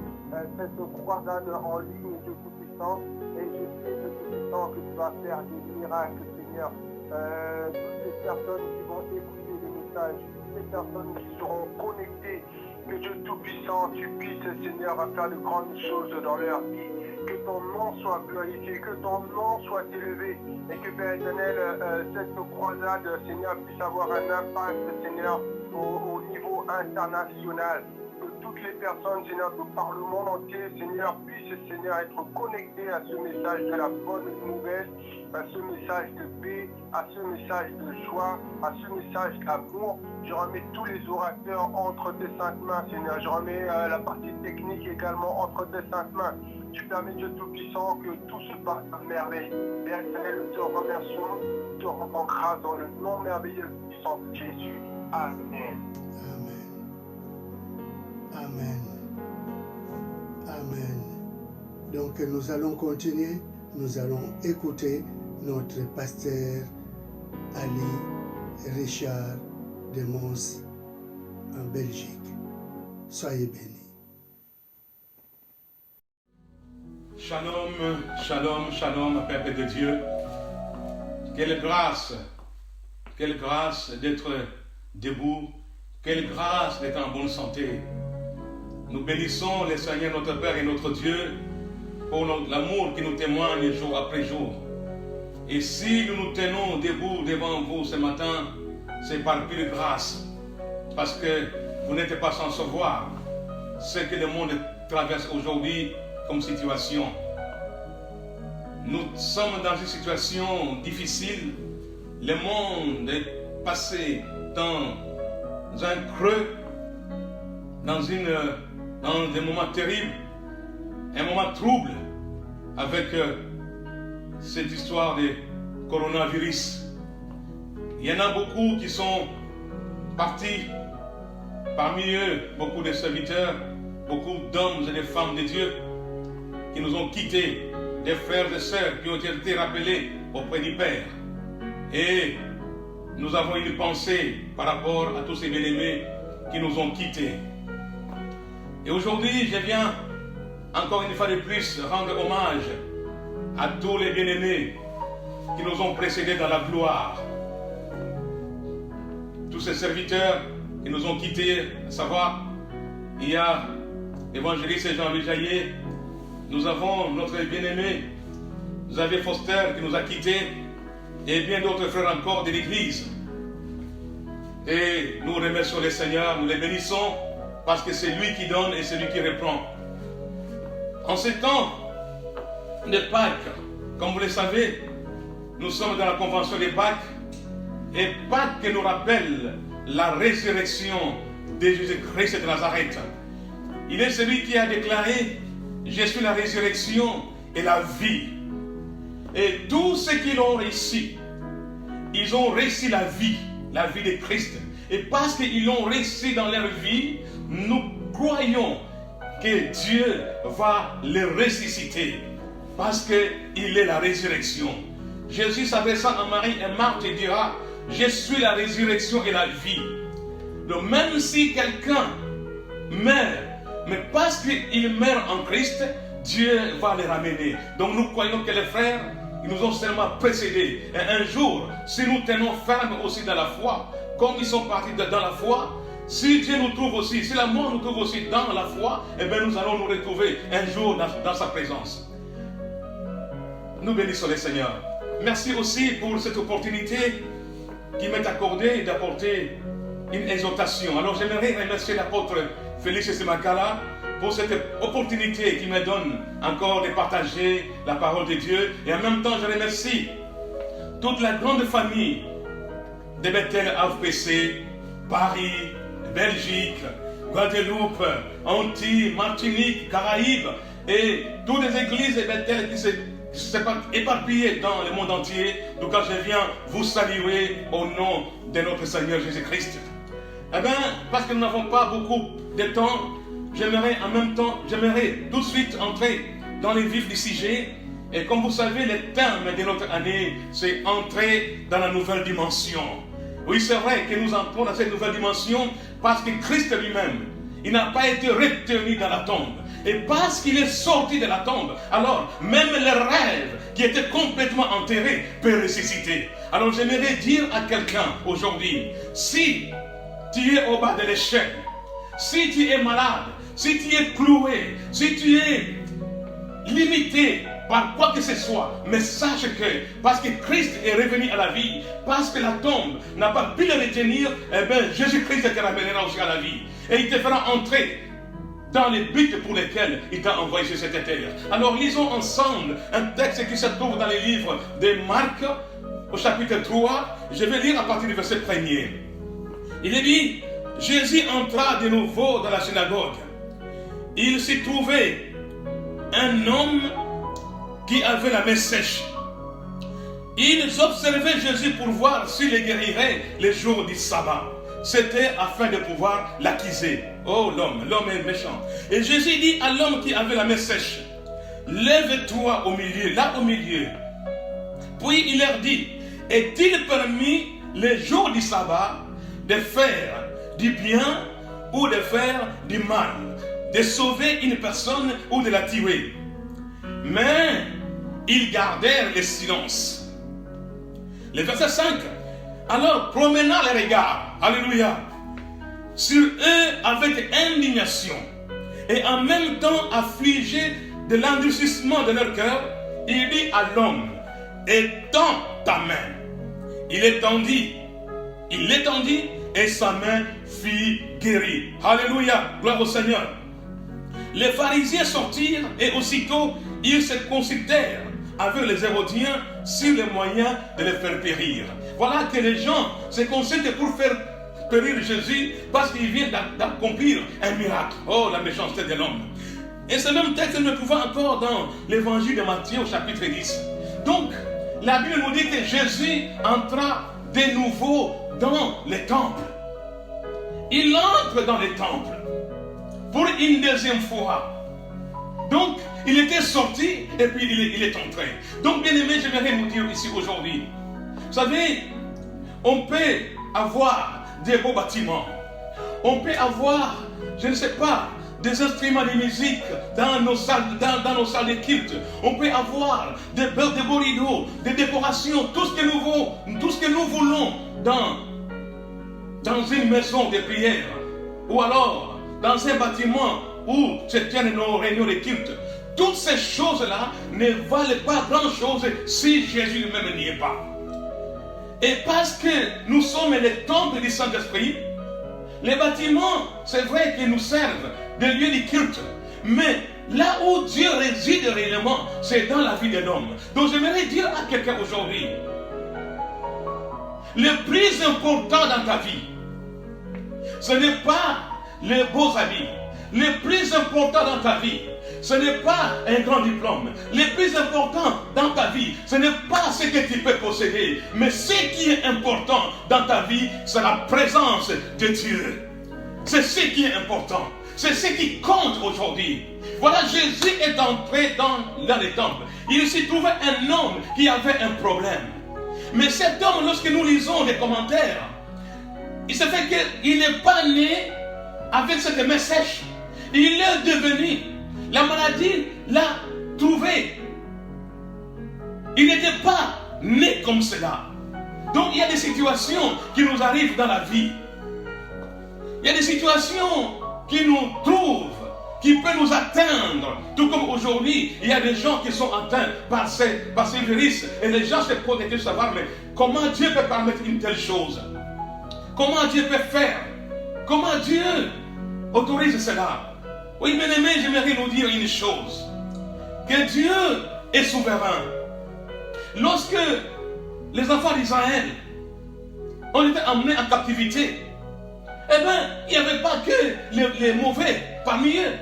cette croisade en ligne de Tout-Puissant. Et je sais de Tout-Puissant que tu vas faire des miracles, Seigneur. Toutes les personnes qui vont écouter les messages, toutes les personnes qui seront connectées, que Dieu Tout-Puissant, tu puisses, Seigneur, faire de grandes choses dans leur vie. Que ton nom soit glorifié, que ton nom soit élevé, et que, Père éternel, cette croisade, Seigneur, puisse avoir un impact, Seigneur, au niveau international. Que toutes les personnes, Seigneur, par le monde entier, Seigneur, puissent, Seigneur, être connectées à ce message de la bonne nouvelle, à ce message de paix, à ce message de joie, à ce message d'amour. Je remets tous les orateurs entre tes saintes mains, Seigneur. Je remets la partie technique également entre tes saintes mains. Tu permets, Dieu Tout-Puissant, que tout se passe à merveille. Père éternel, nous te remercions, nous te rendons grâce dans le nom merveilleux et puissant de Jésus. Amen. Amen. Amen. Donc nous allons continuer, nous allons écouter notre pasteur Ali Richard de Mons en Belgique. Soyez bénis. Shalom, shalom, shalom, peuple de Dieu. Quelle grâce d'être debout, quelle grâce d'être en bonne santé. Nous bénissons le Seigneur notre Père et notre Dieu pour l'amour qui nous témoigne jour après jour. Et si nous nous tenons debout devant vous ce matin, c'est par pure grâce, parce que vous n'êtes pas sans savoir ce que le monde traverse aujourd'hui comme situation. Nous sommes dans une situation difficile. Le monde est passé dans un creux, dans des moments terribles, un moment trouble avec cette histoire de coronavirus. Il y en a beaucoup qui sont partis, parmi eux beaucoup de serviteurs, beaucoup d'hommes et de femmes de Dieu qui nous ont quittés, des frères et sœurs qui ont été rappelés auprès du Père. Et nous avons une pensée par rapport à tous ces bien-aimés qui nous ont quittés. Et aujourd'hui, je viens encore une fois de plus rendre hommage à tous les bien-aimés qui nous ont précédés dans la gloire. Tous ces serviteurs qui nous ont quittés, à savoir, il y a l'évangéliste Jean-Louis Jaillet, nous avons notre bien-aimé Xavier Foster qui nous a quittés, et bien d'autres frères encore de l'Église. Et nous remercions le Seigneur, nous les bénissons, parce que c'est lui qui donne et c'est lui qui reprend. En ces temps de Pâques, comme vous le savez, nous sommes dans la convention de Pâques, et Pâques nous rappelle la résurrection de Jésus-Christ de Nazareth. Il est celui qui a déclaré « Je suis la résurrection et la vie ». Et tous ceux qui l'ont réussi, ils ont réussi la vie de Christ. Et parce qu'ils l'ont réussi dans leur vie, nous croyons que Dieu va les ressusciter. Parce qu'il est la résurrection. Jésus s'adressant à Marie et Marthe dira « Je suis la résurrection et la vie ». Donc même si quelqu'un meurt, mais parce qu'il meurt en Christ, Dieu va les ramener. Donc nous croyons que les frères, ils nous ont seulement précédés. Et un jour, si nous tenons ferme aussi dans la foi, comme ils sont partis dans la foi, si Dieu nous trouve aussi, si la mort nous trouve aussi dans la foi, eh bien nous allons nous retrouver un jour dans sa présence. Nous bénissons le Seigneur. Merci aussi pour cette opportunité qui m'est accordée d'apporter une exhortation. Alors j'aimerais remercier l'apôtre Félix Semakala pour cette opportunité qui me donne encore de partager la parole de Dieu. Et en même temps, je remercie toute la grande famille de Bethel AFPC, Paris, Belgique, Guadeloupe, Antilles, Martinique, Caraïbes et toutes les églises de Bethel qui se éparpillées dans le monde entier. Donc quand je viens vous saluer au nom de notre Seigneur Jésus-Christ. Eh bien, parce que nous n'avons pas beaucoup de temps, j'aimerais tout de suite entrer dans les vifs du sujet. Et comme vous savez, le terme de notre année, c'est entrer dans la nouvelle dimension. Oui, c'est vrai que nous entrons dans cette nouvelle dimension parce que Christ lui-même, il n'a pas été retenu dans la tombe. Et parce qu'il est sorti de la tombe, alors même les rêves qui étaient complètement enterrés peuvent ressusciter. Alors j'aimerais dire à quelqu'un aujourd'hui, si tu es au bas de l'échelle, si tu es malade, si tu es cloué, si tu es limité par quoi que ce soit, mais sache que parce que Christ est revenu à la vie, parce que la tombe n'a pas pu le retenir, eh bien Jésus-Christ te ramènera aussi à la vie. Et il te fera entrer dans les buts pour lesquels il t'a envoyé sur cette terre. Alors lisons ensemble un texte qui se trouve dans les livres de Marc, au chapitre 3. Je vais lire à partir du verset 1er. Il est dit, Jésus entra de nouveau dans la synagogue. Il s'y trouvait un homme qui avait la main sèche. Ils observaient Jésus pour voir s'il les guérirait les jours du sabbat. C'était afin de pouvoir l'accuser. Oh, l'homme est méchant. Et Jésus dit à l'homme qui avait la main sèche, lève-toi au milieu, là au milieu. Puis il leur dit, est-il permis les jours du sabbat de faire du bien ou de faire du mal, de sauver une personne ou de la tuer? Mais ils gardèrent le silence. Le verset 5. Alors promenant les regards, alléluia, sur eux avec indignation et en même temps affligé de l'endurcissement de leur cœur, il dit à l'homme, étends ta main. Il l'étendit et sa main fut guérie. Alléluia, gloire au Seigneur. Les pharisiens sortirent et aussitôt ils se consultèrent avec les Hérodiens sur les moyens de les faire périr. Voilà que les gens se consultent pour faire périr Jésus parce qu'il vient d'accomplir un miracle. Oh, la méchanceté de l'homme. Et ce même texte, nous le trouvons encore dans l'évangile de Matthieu au chapitre 10. Donc, la Bible nous dit que Jésus entra de nouveau dans les temples. Il entre dans les temples pour une deuxième fois. Donc, il était sorti et puis il est entré. Donc, bien aimé, j'aimerais vous dire ici aujourd'hui. Vous savez, on peut avoir des beaux bâtiments. On peut avoir, je ne sais pas, des instruments de musique dans nos salles de culte. On peut avoir des beaux rideaux, des décorations, tout ce que nous voulons dans une maison de prière. Ou alors, dans un bâtiment où se tiennent nos réunions de culte. Toutes ces choses-là ne valent pas grand-chose si Jésus lui-même n'y est pas. Et parce que nous sommes les temples du Saint-Esprit, les bâtiments, c'est vrai qu'ils nous servent de lieu de culte. Mais là où Dieu réside réellement, c'est dans la vie de l'homme. Donc j'aimerais dire à quelqu'un aujourd'hui, le plus important dans ta vie, ce n'est pas les beaux habits. Le plus important dans ta vie, ce n'est pas un grand diplôme. Le plus important dans ta vie, ce n'est pas ce que tu peux posséder. Mais ce qui est important dans ta vie, c'est la présence de Dieu. C'est ce qui est important. C'est ce qui compte aujourd'hui. Voilà, Jésus est entré dans le temple. Il s'y trouvait un homme qui avait un problème. Mais cet homme, lorsque nous lisons les commentaires, il se fait qu'il n'est pas né avec cette main sèche. Il est devenu. La maladie l'a trouvé. Il n'était pas né comme cela. Donc il y a des situations qui nous arrivent dans la vie. Il y a des situations qui nous trouvent, qui peuvent nous atteindre. Tout comme aujourd'hui, il y a des gens qui sont atteints par ces virus. Et les gens se posent des questions, savoir, mais comment Dieu peut permettre une telle chose? Comment Dieu peut faire? Comment Dieu autorise cela? Oui, bien aimé, j'aimerais nous dire une chose. Que Dieu est souverain. Lorsque les enfants d'Israël ont été emmenés en captivité, eh bien, il n'y avait pas que les mauvais parmi eux.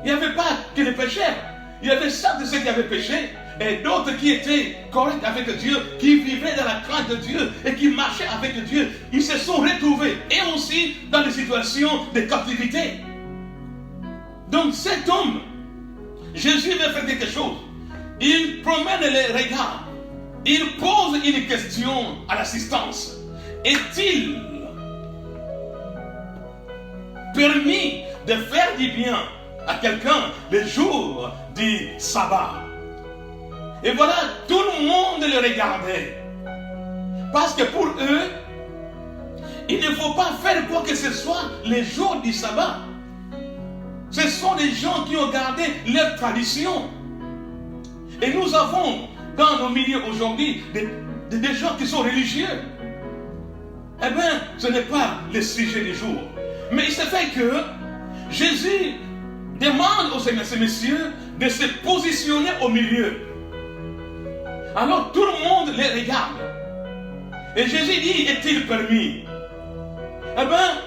Il n'y avait pas que les pécheurs. Il y avait certes ceux qui avaient péché et d'autres qui étaient corrects avec Dieu, qui vivaient dans la crainte de Dieu et qui marchaient avec Dieu. Ils se sont retrouvés et aussi dans des situations de captivité. Donc cet homme, Jésus veut faire quelque chose. Il promène les regards. Il pose une question à l'assistance. Est-il permis de faire du bien à quelqu'un le jour du sabbat? Et voilà, tout le monde le regardait. Parce que pour eux, il ne faut pas faire quoi que ce soit les jours du sabbat. Ce sont des gens qui ont gardé leur tradition. Et nous avons dans nos milieux aujourd'hui des gens qui sont religieux. Eh bien, ce n'est pas le sujet du jour. Mais il se fait que Jésus demande aux Seigneur, ces messieurs, de se positionner au milieu. Alors tout le monde les regarde. Et Jésus dit, est-il permis? Eh bien,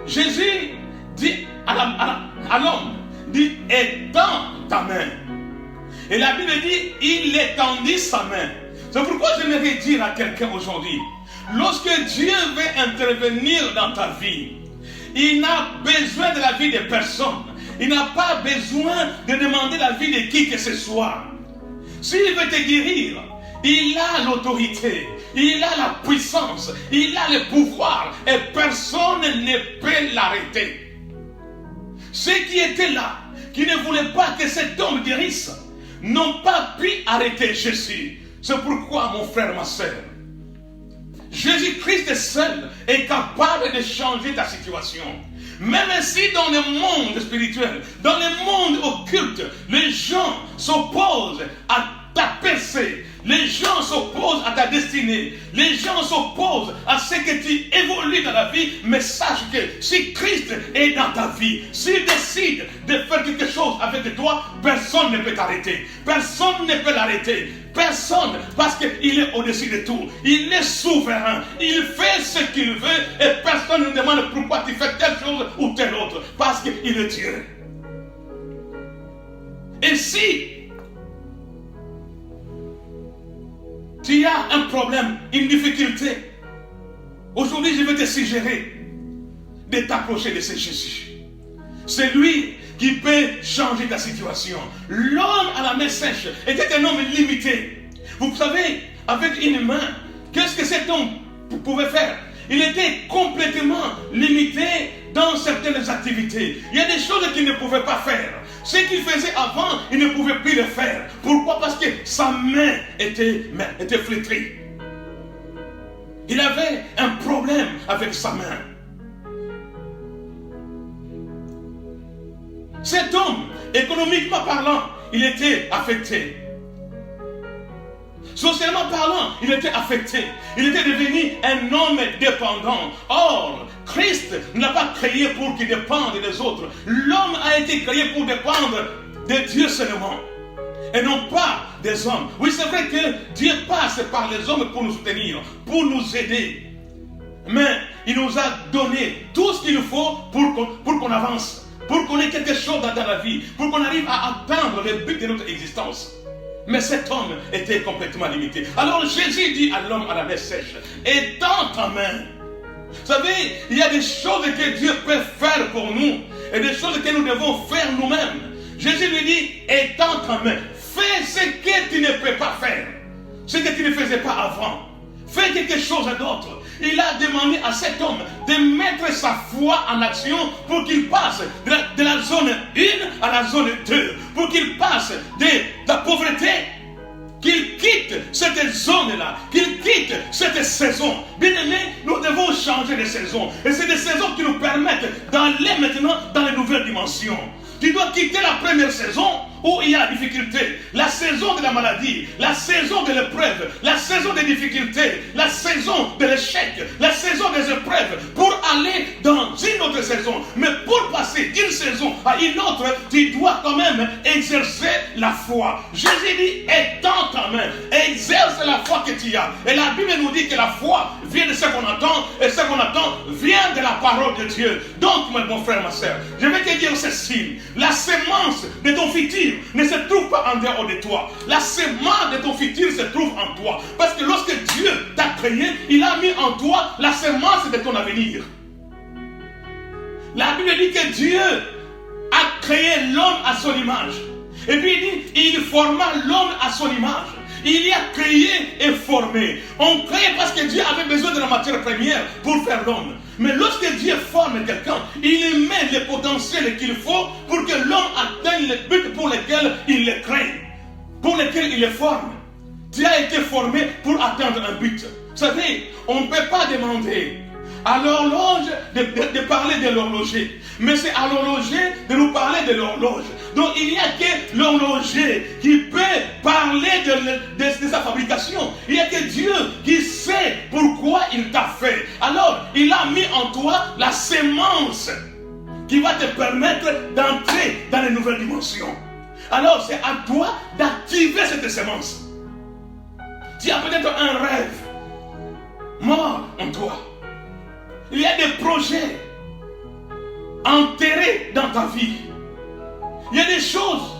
Jésus dit à l'homme, dit, étends ta main. Et la Bible dit, il étendit sa main. C'est pourquoi j'aimerais dire à quelqu'un aujourd'hui, lorsque Dieu veut intervenir dans ta vie, il n'a besoin de la vie de personne. Il n'a pas besoin de demander la vie de qui que ce soit. S'il veut te guérir, il a l'autorité, il a la puissance, il a le pouvoir et personne ne peut l'arrêter. Ceux qui étaient là, qui ne voulaient pas que cet homme guérisse, n'ont pas pu arrêter Jésus. C'est pourquoi, mon frère, ma soeur, Jésus-Christ seul est capable de changer ta situation. Même si dans le monde spirituel, dans le monde occulte, les gens s'opposent à ta percée, les gens s'opposent à ta destinée, les gens s'opposent à ce que tu évolues dans la vie, mais sache que si Christ est dans ta vie, s'il décide de faire quelque chose avec toi, personne ne peut t'arrêter, personne ne peut l'arrêter. Personne, parce qu'il est au-dessus de tout. Il est souverain. Il fait ce qu'il veut et personne ne demande pourquoi tu fais telle chose ou telle autre. Parce qu'il est Dieu. Et si tu as un problème, une difficulté, aujourd'hui je vais te suggérer de t'approcher de ce Jésus. C'est lui qui peut changer ta situation. L'homme à la main sèche était un homme limité. Vous savez, avec une main, qu'est-ce que cet homme pouvait faire? Il était complètement limité dans certaines activités. Il y a des choses qu'il ne pouvait pas faire. Ce qu'il faisait avant, il ne pouvait plus le faire. Pourquoi? Parce que sa main était flétrie. Il avait un problème avec sa main. Cet homme, économiquement parlant, il était affecté. Socialement parlant, il était affecté. Il était devenu un homme dépendant. Or, Christ ne l'a pas créé pour qu'il dépende des autres. L'homme a été créé pour dépendre de Dieu seulement. Et non pas des hommes. Oui, c'est vrai que Dieu passe par les hommes pour nous soutenir, pour nous aider. Mais il nous a donné tout ce qu'il faut pour qu'on avance, pour qu'on ait quelque chose dans la vie, pour qu'on arrive à atteindre le but de notre existence. Mais cet homme était complètement limité. Alors Jésus dit à l'homme à la main sèche, étends ta main. Vous savez, il y a des choses que Dieu peut faire pour nous et des choses que nous devons faire nous-mêmes. Jésus lui dit, étends ta main. Fais ce que tu ne peux pas faire, ce que tu ne faisais pas avant. Fais quelque chose d'autre. Il a demandé à cet homme de mettre sa foi en action pour qu'il passe de la zone 1 à la zone 2. Pour qu'il passe de la pauvreté, qu'il quitte cette zone-là, qu'il quitte cette saison. Bien aimé, nous devons changer de saison. Et c'est des saisons qui nous permettent d'aller maintenant dans les nouvelles dimensions. Tu dois quitter la première saison où il y a la difficulté, la saison de la maladie, la saison de l'épreuve, la saison des difficultés, la saison de l'échec, la saison des épreuves, pour aller dans une autre saison. Mais pour passer d'une saison à une autre, tu dois quand même exercer la foi. Jésus dit, étends ta main, exerce la foi que tu as. Et la Bible nous dit que la foi vient de ce qu'on entend, et ce qu'on entend vient de la parole de Dieu. Donc, mon frère, ma soeur, je vais te dire ceci, la semence de ton futur ne se trouve pas en dehors de toi. La semence de ton futur se trouve en toi. Parce que lorsque Dieu t'a créé, il a mis en toi la semence de ton avenir. La Bible dit que Dieu a créé l'homme à son image. Et puis il dit, il forma l'homme à son image. Il y a créé et formé. On crée parce que Dieu avait besoin de la matière première pour faire l'homme. Mais lorsque Dieu forme quelqu'un, il met le potentiel qu'il faut pour que l'homme atteigne le but pour lequel il le crée, pour lequel il le forme. Tu as été formé pour atteindre un but. Vous savez, on ne peut pas demander à l'horloge de parler de l'horloger, mais c'est à l'horloger de nous parler de l'horloge. Donc il n'y a que l'horloger qui peut parler de sa fabrication. Il n'y a que Dieu qui sait pourquoi il t'a fait. Alors il a mis en toi la sémence qui va te permettre d'entrer dans les nouvelles dimensions. Alors c'est à toi d'activer cette sémence. Tu as peut-être un rêve mort en toi. Il y a des projets enterrés dans ta vie. Il y a des choses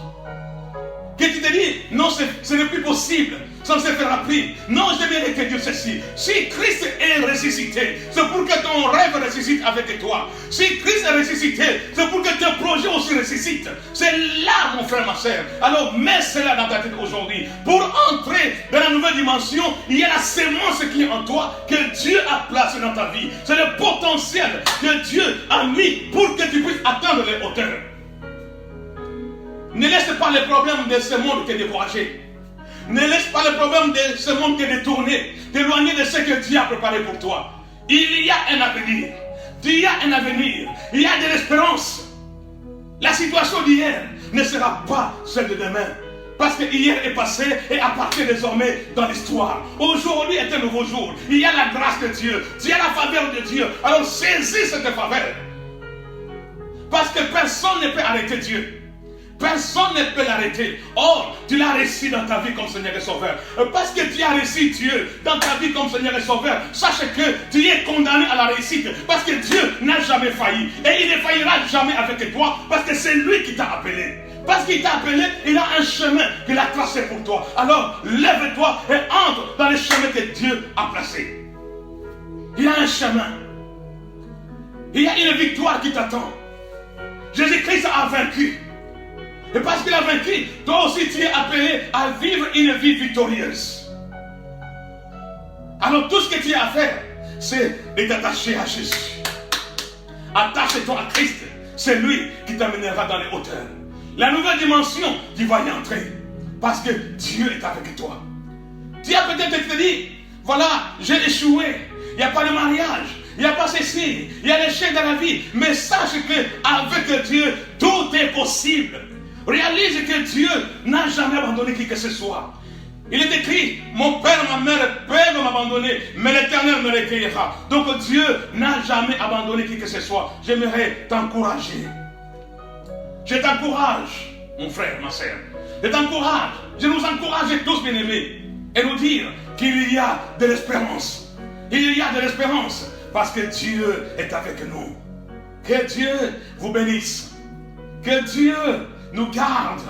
que tu te dis, non, ce n'est plus possible, ça ne se fera plus. Non, je viens de te dire ceci. Si Christ est ressuscité, c'est pour que ton rêve ressuscite avec toi. Si Christ est ressuscité, c'est pour que tes projets aussi ressuscitent. C'est là, mon frère, ma soeur. Alors, mets cela dans ta tête aujourd'hui. Pour entrer dans la nouvelle dimension, il y a la sémence qui est en toi, que Dieu a placée dans ta vie. C'est le potentiel que Dieu a mis pour que tu puisses atteindre les hauteurs. Ne laisse pas les problèmes de ce monde te décourager. Ne laisse pas les problèmes de ce monde te détourner, t'éloigner de ce que Dieu a préparé pour toi. Il y a un avenir. Il y a un avenir. Il y a de l'espérance. La situation d'hier ne sera pas celle de demain. Parce que hier est passé et appartient désormais dans l'histoire. Aujourd'hui est un nouveau jour. Il y a la grâce de Dieu. Il y a la faveur de Dieu. Alors saisis cette faveur. Parce que personne ne peut arrêter Dieu. Personne ne peut l'arrêter. Or, tu l'as reçu dans ta vie comme Seigneur et Sauveur. Parce que tu as reçu Dieu dans ta vie comme Seigneur et Sauveur, sache que tu es condamné à la réussite. Parce que Dieu n'a jamais failli. Et il ne faillira jamais avec toi. Parce que c'est lui qui t'a appelé. Parce qu'il t'a appelé, il a un chemin qu'il a tracé pour toi. Alors, lève-toi et entre dans le chemin que Dieu a placé. Il y a un chemin. Il y a une victoire qui t'attend. Jésus-Christ a vaincu. Et parce qu'il a vaincu, toi aussi tu es appelé à vivre une vie victorieuse. Alors tout ce que tu as à faire, c'est de t'attacher à Jésus. Attache-toi à Christ. C'est lui qui t'amènera dans les hauteurs. La nouvelle dimension, tu vas y entrer. Parce que Dieu est avec toi. Tu as peut-être te dit, voilà, j'ai échoué. Il n'y a pas de mariage. Il n'y a pas ceci. Il y a l'échec dans la vie. Mais sache qu'avec Dieu, tout est possible. Réalise que Dieu n'a jamais abandonné qui que ce soit. Il est écrit, mon père et ma mère peuvent m'abandonner, mais l'Éternel me recueillera. Donc Dieu n'a jamais abandonné qui que ce soit. J'aimerais t'encourager. Je t'encourage, mon frère, ma soeur. Je t'encourage, je nous encourage tous, bien-aimés, et nous dire qu'il y a de l'espérance. Il y a de l'espérance, parce que Dieu est avec nous. Que Dieu vous bénisse. Que Dieu nous garde.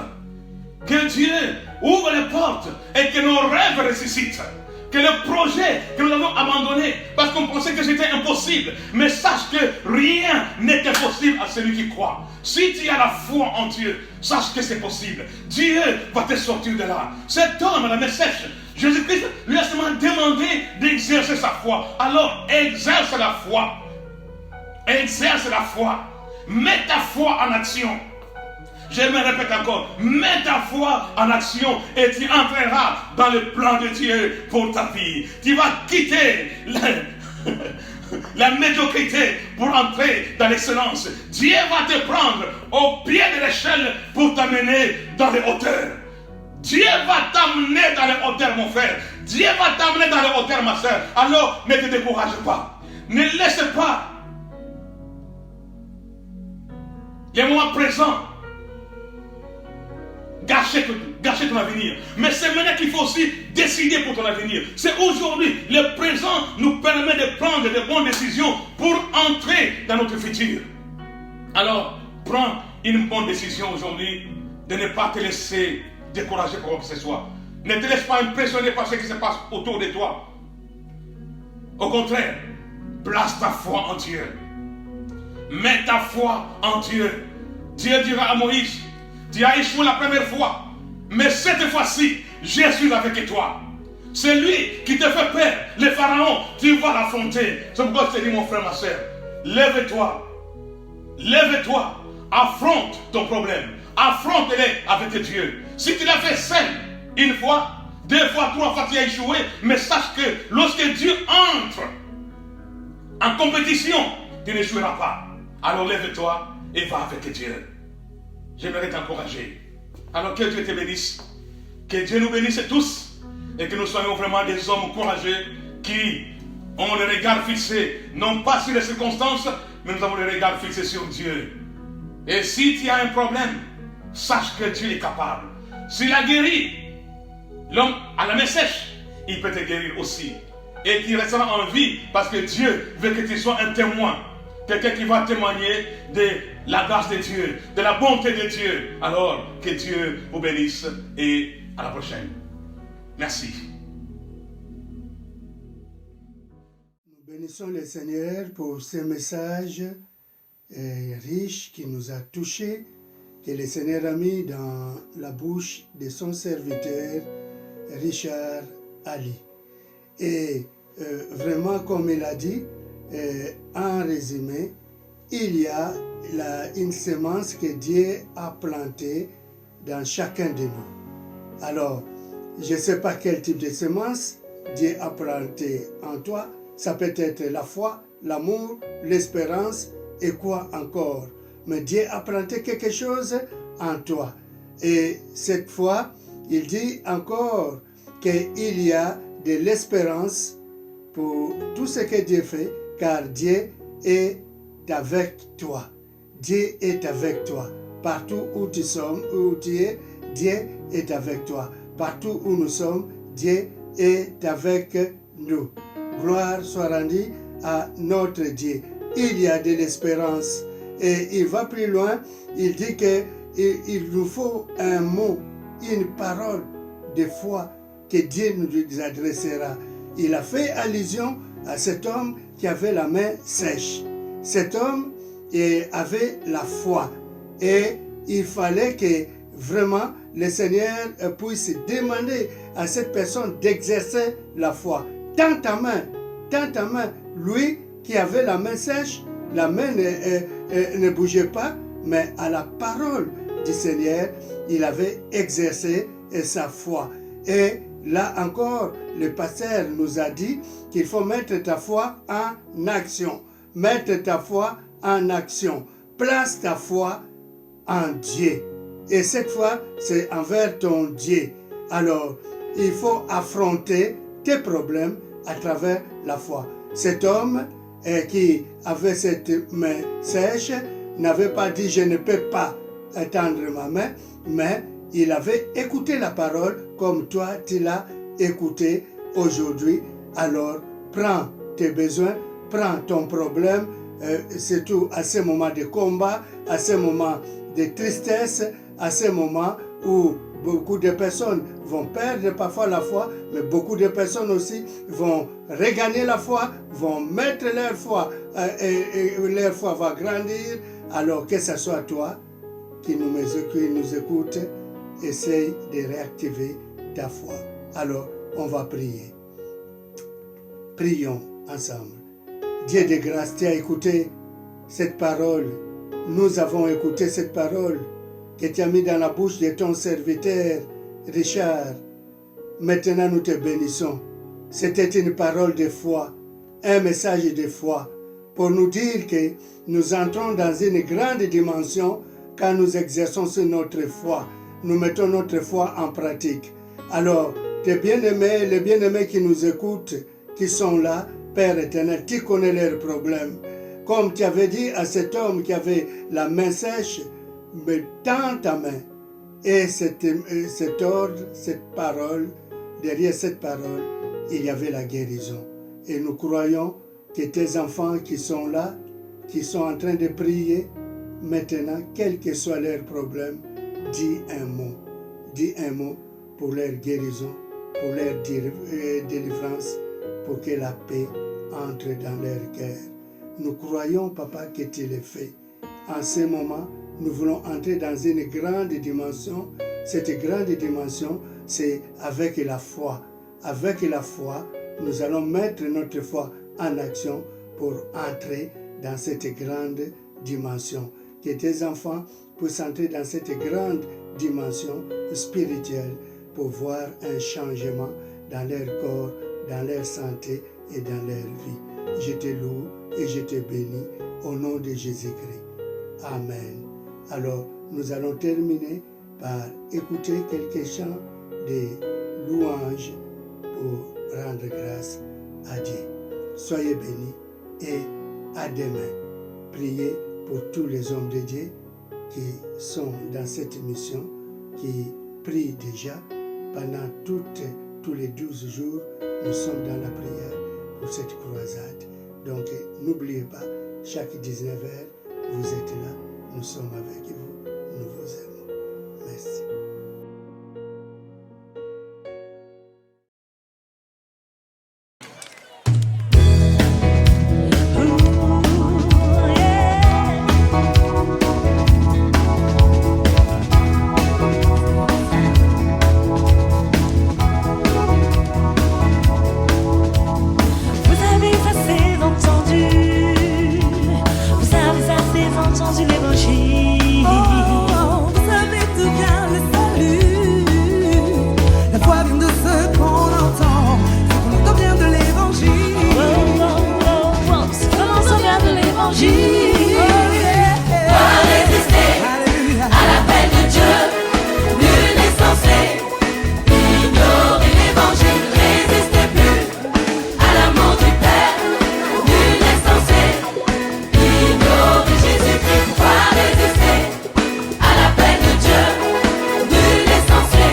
Que Dieu ouvre les portes et que nos rêves ressuscitent. Que le projet que nous avons abandonné, parce qu'on pensait que c'était impossible, mais sache que rien n'est impossible à celui qui croit. Si tu as la foi en Dieu, sache que c'est possible. Dieu va te sortir de là. Cet homme à la main sèche, Jésus-Christ lui a seulement demandé d'exercer sa foi. Alors exerce la foi. Exerce la foi. Mets ta foi en action. Je me répète encore, mets ta foi en action et tu entreras dans le plan de Dieu pour ta vie. Tu vas quitter la médiocrité pour entrer dans l'excellence. Dieu va te prendre au pied de l'échelle pour t'amener dans les hauteurs. Dieu va t'amener dans les hauteurs, mon frère. Dieu va t'amener dans les hauteurs, ma soeur. Alors, ne te décourage pas. Ne laisse pas les moments présents gâcher ton avenir. Mais c'est maintenant qu'il faut aussi décider pour ton avenir. C'est aujourd'hui. Le présent nous permet de prendre de bonnes décisions pour entrer dans notre futur. Alors, prends une bonne décision aujourd'hui de ne pas te laisser décourager par quoi que ce soit. Ne te laisse pas impressionner par ce qui se passe autour de toi. Au contraire, place ta foi en Dieu. Mets ta foi en Dieu. Dieu dira à Moïse, tu as échoué la première fois, mais cette fois-ci, je suis avec toi. C'est lui qui te fait peur, le pharaon, tu vas l'affronter. C'est pourquoi je te dis, mon frère, ma soeur, lève-toi, lève-toi, affronte ton problème, affronte-le avec Dieu. Si tu l'as fait seul, une fois, deux fois, trois fois, tu as échoué, mais sache que lorsque Dieu entre en compétition, tu n'échoueras pas. Alors lève-toi et va avec Dieu. J'aimerais t'encourager. Alors que Dieu te bénisse. Que Dieu nous bénisse tous. Et que nous soyons vraiment des hommes courageux qui ont le regard fixé, non pas sur les circonstances, mais nous avons le regard fixé sur Dieu. Et si tu as un problème, sache que Dieu est capable. S'il a guéri l'homme à la main sèche, il peut te guérir aussi. Et tu resteras en vie parce que Dieu veut que tu sois un témoin. Quelqu'un qui va témoigner de la grâce de Dieu, de la bonté de Dieu. Alors, que Dieu vous bénisse et à la prochaine. Merci. Nous bénissons le Seigneur pour ce message riche qui nous a touchés, que le Seigneur a mis dans la bouche de son serviteur Richard Ali. Et vraiment, comme il a dit, en résumé, il y a une semence que Dieu a plantée dans chacun de nous. Alors, je ne sais pas quel type de semence Dieu a planté en toi. Ça peut être la foi, l'amour, l'espérance et quoi encore. Mais Dieu a planté quelque chose en toi. Et cette fois, il dit encore qu'il y a de l'espérance pour tout ce que Dieu fait, car Dieu est avec toi. Dieu est avec toi. Partout où tu es, Dieu est avec toi. Partout où nous sommes, Dieu est avec nous. Gloire soit rendue à notre Dieu. Il y a de l'espérance. Et il va plus loin, il dit qu'il nous faut un mot, une parole de foi que Dieu nous adressera. Il a fait allusion à cet homme qui avait la main sèche. Cet homme avait la foi. Et il fallait que vraiment le Seigneur puisse demander à cette personne d'exercer la foi. Tends ta main. Lui qui avait la main sèche, la main ne bougeait pas, mais à la parole du Seigneur, il avait exercé sa foi. Et là encore, le pasteur nous a dit qu'il faut mettre ta foi en action. Mettre ta foi en action. Place ta foi en Dieu. Et cette fois, c'est envers ton Dieu. Alors, il faut affronter tes problèmes à travers la foi. Cet homme qui avait cette main sèche n'avait pas dit « je ne peux pas étendre ma main », mais il avait écouté la parole comme toi tu l'as écouté aujourd'hui. Alors prends tes besoins, prends ton problème, surtout à ces moments de combat, à ces moments de tristesse, à ces moments où beaucoup de personnes vont perdre parfois la foi, mais beaucoup de personnes aussi vont regagner la foi, vont mettre leur foi, et leur foi va grandir. Alors que ce soit toi qui nous écoute, essaye de réactiver ta foi. Alors, on va prier. Prions ensemble. Dieu de grâce, tu as écouté cette parole. Nous avons écouté cette parole que tu as mis dans la bouche de ton serviteur, Richard. Maintenant, nous te bénissons. C'était une parole de foi, un message de foi, pour nous dire que nous entrons dans une grande dimension quand nous exerçons sur notre foi. Nous mettons notre foi en pratique. Alors, tes bien-aimés, les bien-aimés qui nous écoutent, qui sont là, Père éternel, tu connais leurs problèmes. Comme tu avais dit à cet homme qui avait la main sèche, mais tends ta main. Et cet ordre, cette parole, derrière cette parole, il y avait la guérison. Et nous croyons que tes enfants qui sont là, qui sont en train de prier, maintenant, quel que soit leur problème, dis un mot. Dis un mot pour leur guérison, pour leur délivrance, pour que la paix entre dans leur cœur. Nous croyons, Papa, que tu l'as fait. En ce moment, nous voulons entrer dans une grande dimension. Cette grande dimension, c'est avec la foi. Avec la foi, nous allons mettre notre foi en action pour entrer dans cette grande dimension. Que tes enfants puissent entrer dans cette grande dimension spirituelle pour voir un changement dans leur corps, dans leur santé et dans leur vie. Je te loue et je te bénis au nom de Jésus-Christ. Amen. Alors, nous allons terminer par écouter quelques chants de louanges pour rendre grâce à Dieu. Soyez bénis et à demain. Priez pour tous les hommes de Dieu qui sont dans cette mission, qui prient déjà pendant tous les 12 jours. Nous sommes dans la prière pour cette croisade. Donc, n'oubliez pas, chaque 19h, vous êtes là, nous sommes avec vous, nous vous aimons. Merci. Entendu l'évangile. Oh, vous savez tout bien le salut. La foi vient de ce qu'on entend. Ce qu'on entend vient de l'évangile. Ce qu'on entend vient de l'évangile. Pas résister à l'appel de Dieu. Nul n'est censé ignorer l'évangile. Résistez plus à l'amour du Père. Nul n'est censé ignorer Jésus-Christ. Pas résister à l'appel de Dieu. Nul n'est censé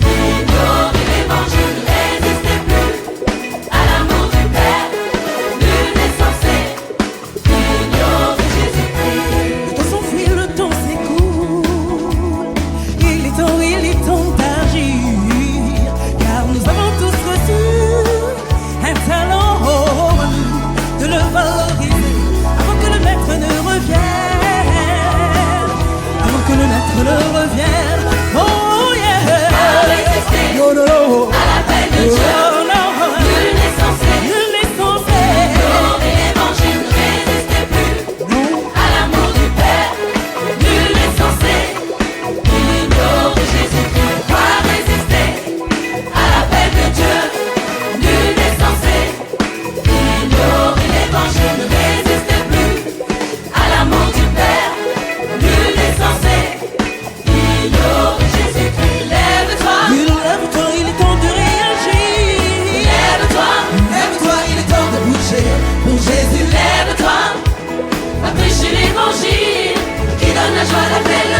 ignorer l'évangile. Résistez plus à l'amour du Père. Nul n'est censé ignorer Jésus-Christ. Le temps s'enfuit, le temps s'écoule. Il est temps d'agir. Car nous avons tous reçu un talent de le valoriser avant que le maître ne revienne. Avant que le maître ne revienne. Oh yeah. Pas résister No, no, no. à l'appel de Dieu. Oh, no. Nul n'est censé Nul n'est censé ignorer l'évangile. Résistez plus à l'amour du Père. Nul n'est censé ignorer Jésus-Christ. Pas résister à l'appel de Dieu. Nul n'est censé ignorer l'évangile. Résistez plus à l'amour du Père. Nul n'est censé ignorer Jésus-Christ. Lève-toi. Il est temps Jésus, lève-toi, va prêcher l'évangile qui donne la joie, la paix,